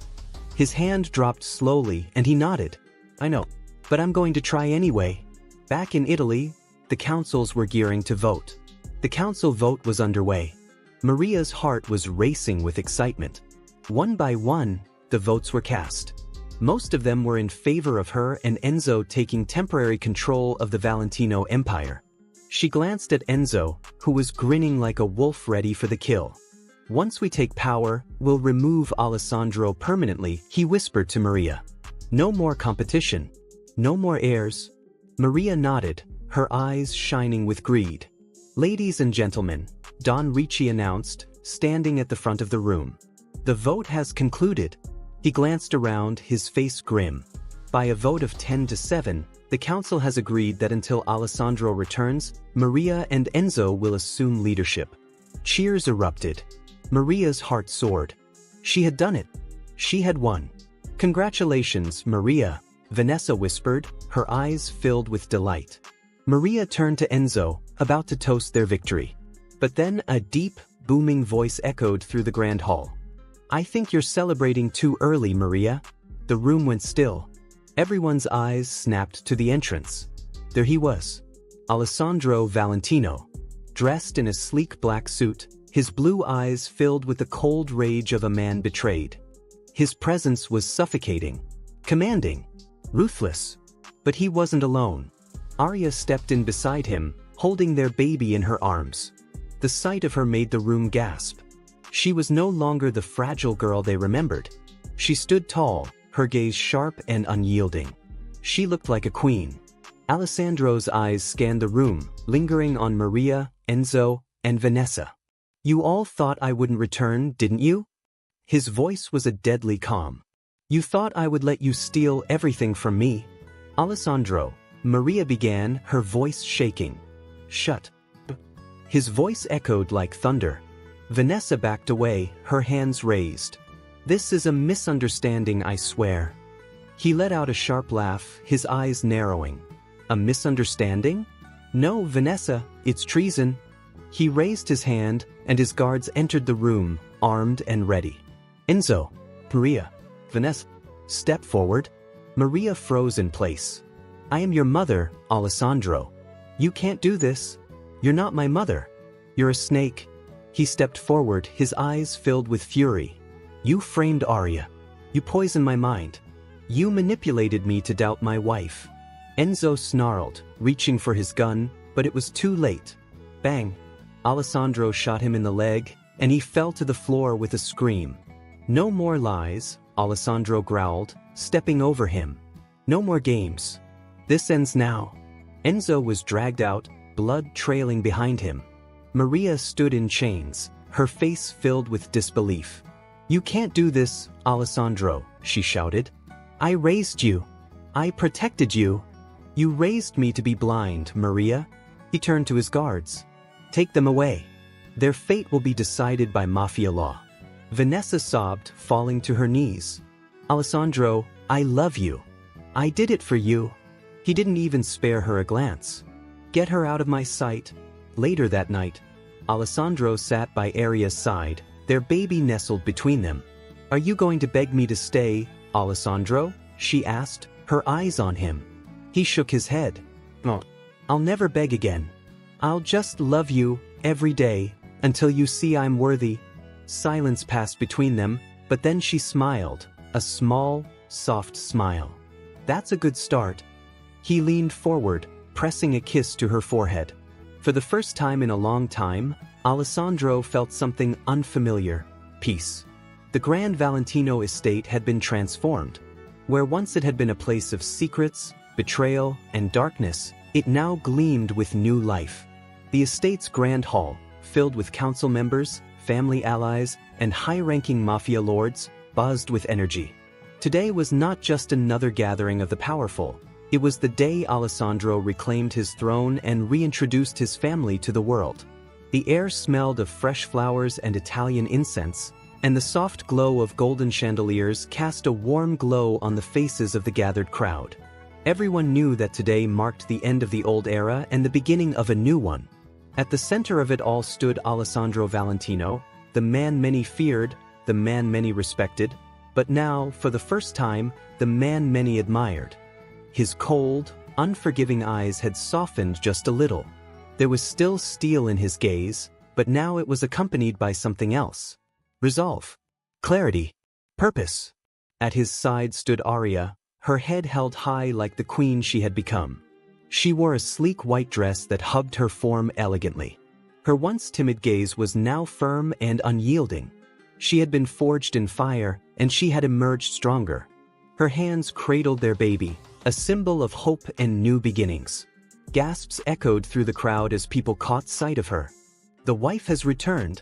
His hand dropped slowly and he nodded. I know, but I'm going to try anyway. Back in Italy, the councils were gearing to vote. The council vote was underway. Maria's heart was racing with excitement. One by one, the votes were cast. Most of them were in favor of her and Enzo taking temporary control of the Valentino Empire. She glanced at Enzo, who was grinning like a wolf ready for the kill. Once we take power, we'll remove Alessandro permanently, he whispered to Maria. No more competition. No more heirs. Maria nodded, her eyes shining with greed. Ladies and gentlemen, Don Ricci announced, standing at the front of the room. The vote has concluded. He glanced around, his face grim. By a vote of 10-7, the council has agreed that until Alessandro returns, Maria and Enzo will assume leadership. Cheers erupted. Maria's heart soared. She had done it. She had won. Congratulations, Maria, Vanessa whispered, her eyes filled with delight. Maria turned to Enzo, about to toast their victory. But then a deep, booming voice echoed through the grand hall. I think you're celebrating too early, Maria. The room went still. Everyone's eyes snapped to the entrance. There he was, Alessandro Valentino, dressed in a sleek black suit, his blue eyes filled with the cold rage of a man betrayed. His presence was suffocating, commanding, ruthless. But he wasn't alone. Arya stepped in beside him, holding their baby in her arms. The sight of her made the room gasp. She was no longer the fragile girl they remembered. She stood tall, her gaze sharp and unyielding. She looked like a queen. Alessandro's eyes scanned the room, lingering on Maria, Enzo, and Vanessa. You all thought I wouldn't return, didn't you? His voice was a deadly calm. You thought I would let you steal everything from me? Alessandro, Maria began, her voice shaking. Shut up. His voice echoed like thunder. Vanessa backed away, her hands raised. This is a misunderstanding, I swear. He let out a sharp laugh, his eyes narrowing. A misunderstanding? No, Vanessa, it's treason. He raised his hand, and his guards entered the room, armed and ready. Enzo, Maria, Vanessa, step forward. Maria froze in place. I am your mother, Alessandro. You can't do this. You're not my mother. You're a snake. He stepped forward, his eyes filled with fury. You framed Arya. You poisoned my mind. You manipulated me to doubt my wife. Enzo snarled, reaching for his gun, but it was too late. Bang! Alessandro shot him in the leg, and he fell to the floor with a scream. No more lies, Alessandro growled, stepping over him. No more games. This ends now. Enzo was dragged out, blood trailing behind him. Maria stood in chains, her face filled with disbelief. You can't do this, Alessandro, she shouted. I raised you. I protected you. You raised me to be blind, Maria. He turned to his guards. Take them away. Their fate will be decided by mafia law. Vanessa sobbed, falling to her knees. Alessandro, I love you. I did it for you. He didn't even spare her a glance. Get her out of my sight. Later that night, Alessandro sat by Arya's side, their baby nestled between them. Are you going to beg me to stay, Alessandro? She asked, her eyes on him. He shook his head. No, I'll never beg again. I'll just love you, every day, until you see I'm worthy. Silence passed between them, but then she smiled, a small, soft smile. That's a good start. He leaned forward, pressing a kiss to her forehead. For the first time in a long time, Alessandro felt something unfamiliar: peace. The Grand Valentino estate had been transformed. Where once it had been a place of secrets, betrayal, and darkness, it now gleamed with new life. The estate's grand hall, filled with council members, family allies, and high-ranking mafia lords, buzzed with energy. Today was not just another gathering of the powerful. It was the day Alessandro reclaimed his throne and reintroduced his family to the world. The air smelled of fresh flowers and Italian incense, and the soft glow of golden chandeliers cast a warm glow on the faces of the gathered crowd. Everyone knew that today marked the end of the old era and the beginning of a new one. At the center of it all stood Alessandro Valentino, the man many feared, the man many respected, but now, for the first time, the man many admired. His cold, unforgiving eyes had softened just a little. There was still steel in his gaze, but now it was accompanied by something else: resolve, clarity, purpose. At his side stood Arya, her head held high like the queen she had become. She wore a sleek white dress that hugged her form elegantly. Her once timid gaze was now firm and unyielding. She had been forged in fire, and she had emerged stronger. Her hands cradled their baby, a symbol of hope and new beginnings. Gasps echoed through the crowd as people caught sight of her. The wife has returned.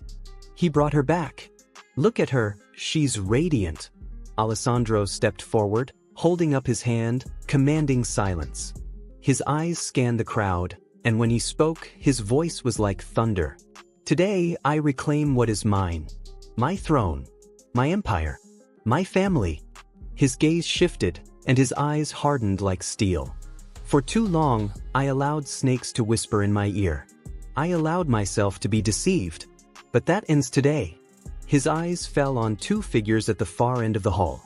He brought her back. Look at her, she's radiant. Alessandro stepped forward, holding up his hand, commanding silence. His eyes scanned the crowd, and when he spoke, his voice was like thunder. Today, I reclaim what is mine. My throne, my empire, my family. His gaze shifted, and his eyes hardened like steel. For too long, I allowed snakes to whisper in my ear. I allowed myself to be deceived. But that ends today. His eyes fell on two figures at the far end of the hall.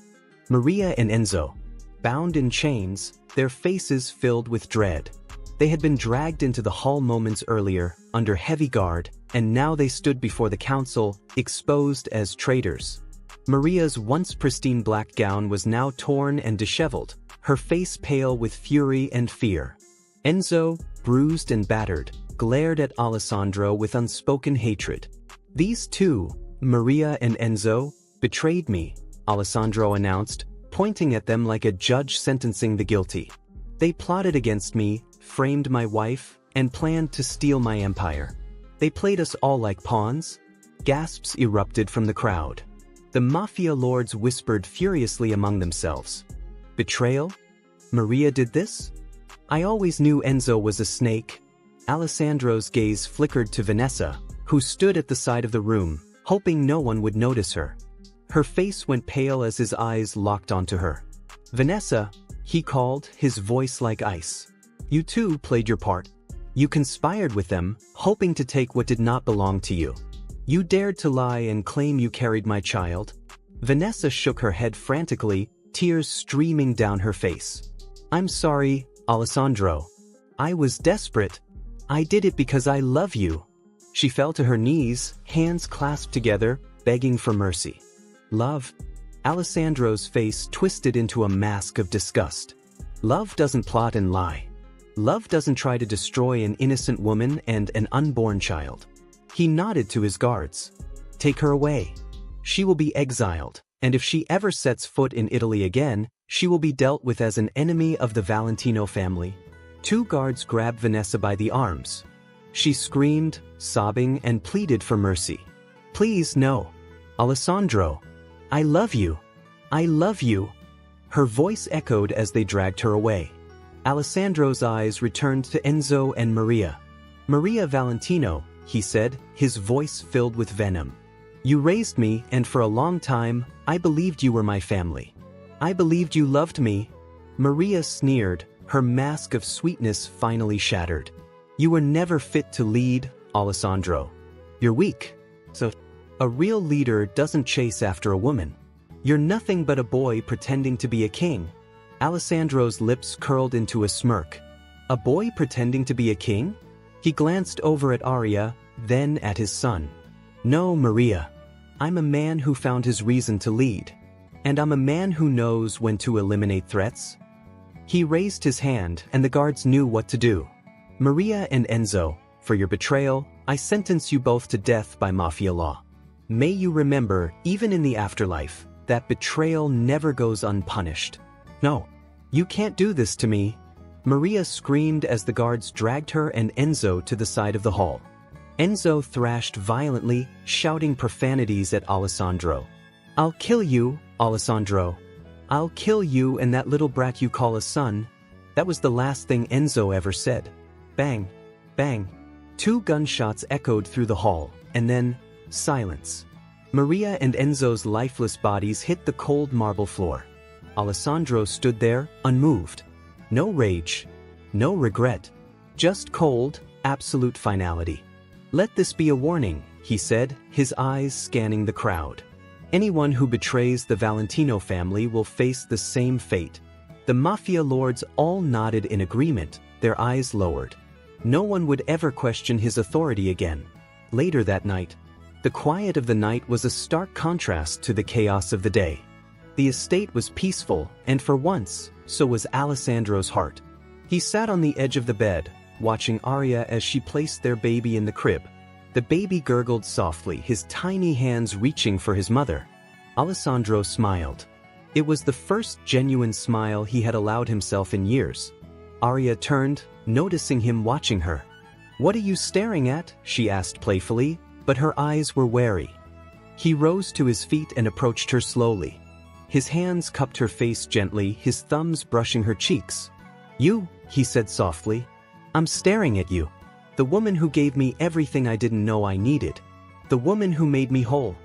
Maria and Enzo. Bound in chains, their faces filled with dread. They had been dragged into the hall moments earlier, under heavy guard, and now they stood before the council, exposed as traitors. Maria's once pristine black gown was now torn and disheveled, her face pale with fury and fear. Enzo, bruised and battered, glared at Alessandro with unspoken hatred. These two, Maria and Enzo, betrayed me, Alessandro announced, pointing at them like a judge sentencing the guilty. They plotted against me, framed my wife, and planned to steal my empire. They played us all like pawns. Gasps erupted from the crowd. The mafia lords whispered furiously among themselves. Betrayal? Maria did this? I always knew Enzo was a snake. Alessandro's gaze flickered to Vanessa, who stood at the side of the room, hoping no one would notice her. Her face went pale as his eyes locked onto her. Vanessa, he called, his voice like ice. You too played your part. You conspired with them, hoping to take what did not belong to you. You dared to lie and claim you carried my child. Vanessa shook her head frantically, tears streaming down her face. I'm sorry, Alessandro. I was desperate. I did it because I love you. She fell to her knees, hands clasped together, begging for mercy. Love? Alessandro's face twisted into a mask of disgust. Love doesn't plot and lie. Love doesn't try to destroy an innocent woman and an unborn child. He nodded to his guards. Take her away. She will be exiled, and if she ever sets foot in Italy again, she will be dealt with as an enemy of the Valentino family. Two guards grabbed Vanessa by the arms. She screamed, sobbing, and pleaded for mercy. Please, no. Alessandro. I love you. I love you. Her voice echoed as they dragged her away. Alessandro's eyes returned to Enzo and Maria. Maria Valentino, he said, his voice filled with venom. You raised me, and for a long time, I believed you were my family. I believed you loved me. Maria sneered, her mask of sweetness finally shattered. You were never fit to lead, Alessandro. You're weak. So, a real leader doesn't chase after a woman. You're nothing but a boy pretending to be a king. Alessandro's lips curled into a smirk. A boy pretending to be a king? He glanced over at Arya, then at his son. No, Maria. I'm a man who found his reason to lead. and I'm a man who knows when to eliminate threats. He raised his hand, and the guards knew what to do. Maria and Enzo, for your betrayal, I sentence you both to death by mafia law. May you remember, even in the afterlife, that betrayal never goes unpunished. No, you can't do this to me. Maria screamed as the guards dragged her and Enzo to the side of the hall. Enzo thrashed violently, shouting profanities at Alessandro. I'll kill you, Alessandro. I'll kill you and that little brat you call a son. That was the last thing Enzo ever said. Bang, bang. 2 gunshots echoed through the hall, and then, silence. Maria and Enzo's lifeless bodies hit the cold marble floor. Alessandro stood there, unmoved. No rage, no regret. Just cold, absolute finality. Let this be a warning, he said, his eyes scanning the crowd. Anyone who betrays the Valentino family will face the same fate. The mafia lords all nodded in agreement, their eyes lowered. No one would ever question his authority again. Later that night, the quiet of the night was a stark contrast to the chaos of the day. The estate was peaceful, and for once, so was Alessandro's heart. He sat on the edge of the bed, watching Aria as she placed their baby in the crib. The baby gurgled softly, his tiny hands reaching for his mother. Alessandro smiled. It was the first genuine smile he had allowed himself in years. Aria turned, noticing him watching her. What are you staring at? She asked playfully, but her eyes were wary. He rose to his feet and approached her slowly. His hands cupped her face gently, his thumbs brushing her cheeks. You, he said softly. I'm staring at you. The woman who gave me everything I didn't know I needed. The woman who made me whole.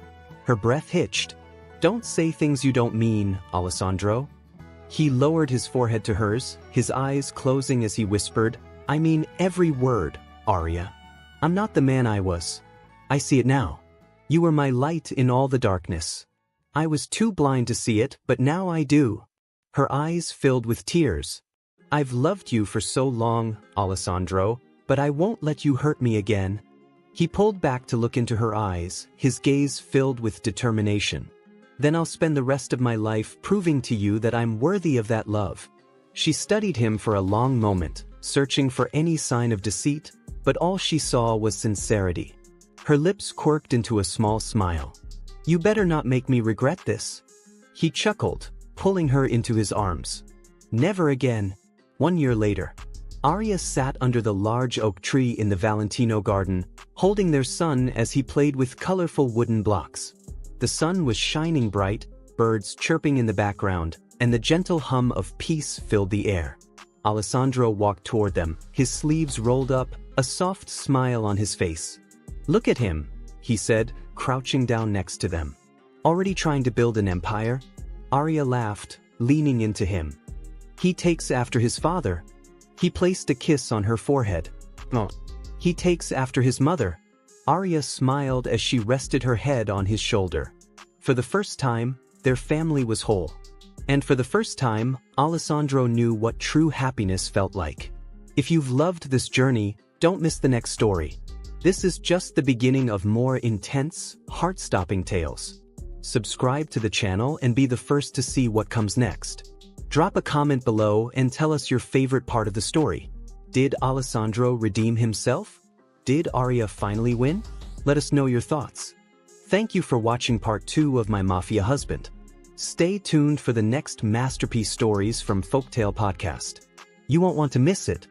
Her breath hitched. Don't say things you don't mean, Alessandro. He lowered his forehead to hers, his eyes closing as he whispered, I mean every word, Aria. I'm not the man I was. I see it now. You were my light in all the darkness. I was too blind to see it, but now I do. Her eyes filled with tears. I've loved you for so long, Alessandro, but I won't let you hurt me again. He pulled back to look into her eyes, his gaze filled with determination. Then I'll spend the rest of my life proving to you that I'm worthy of that love. She studied him for a long moment, searching for any sign of deceit, but all she saw was sincerity. Her lips quirked into a small smile. You better not make me regret this. He chuckled, pulling her into his arms. Never again. 1 year later, Aria sat under the large oak tree in the Valentino garden, holding their son as he played with colorful wooden blocks. The sun was shining bright, birds chirping in the background, and the gentle hum of peace filled the air. Alessandro walked toward them, his sleeves rolled up, a soft smile on his face. Look at him, he said, crouching down next to them. Already trying to build an empire? Aria laughed, leaning into him. He takes after his father. He placed a kiss on her forehead. Oh. He takes after his mother. Aria smiled as she rested her head on his shoulder. For the first time, their family was whole. And for the first time, Alessandro knew what true happiness felt like. If you've loved this journey, don't miss the next story. This is just the beginning of more intense, heart-stopping tales. Subscribe to the channel and be the first to see what comes next. Drop a comment below and tell us your favorite part of the story. Did Alessandro redeem himself? Did Aria finally win? Let us know your thoughts. Thank you for watching part 2 of My Mafia Husband. Stay tuned for the next masterpiece stories from Folktale Podcast. You won't want to miss it.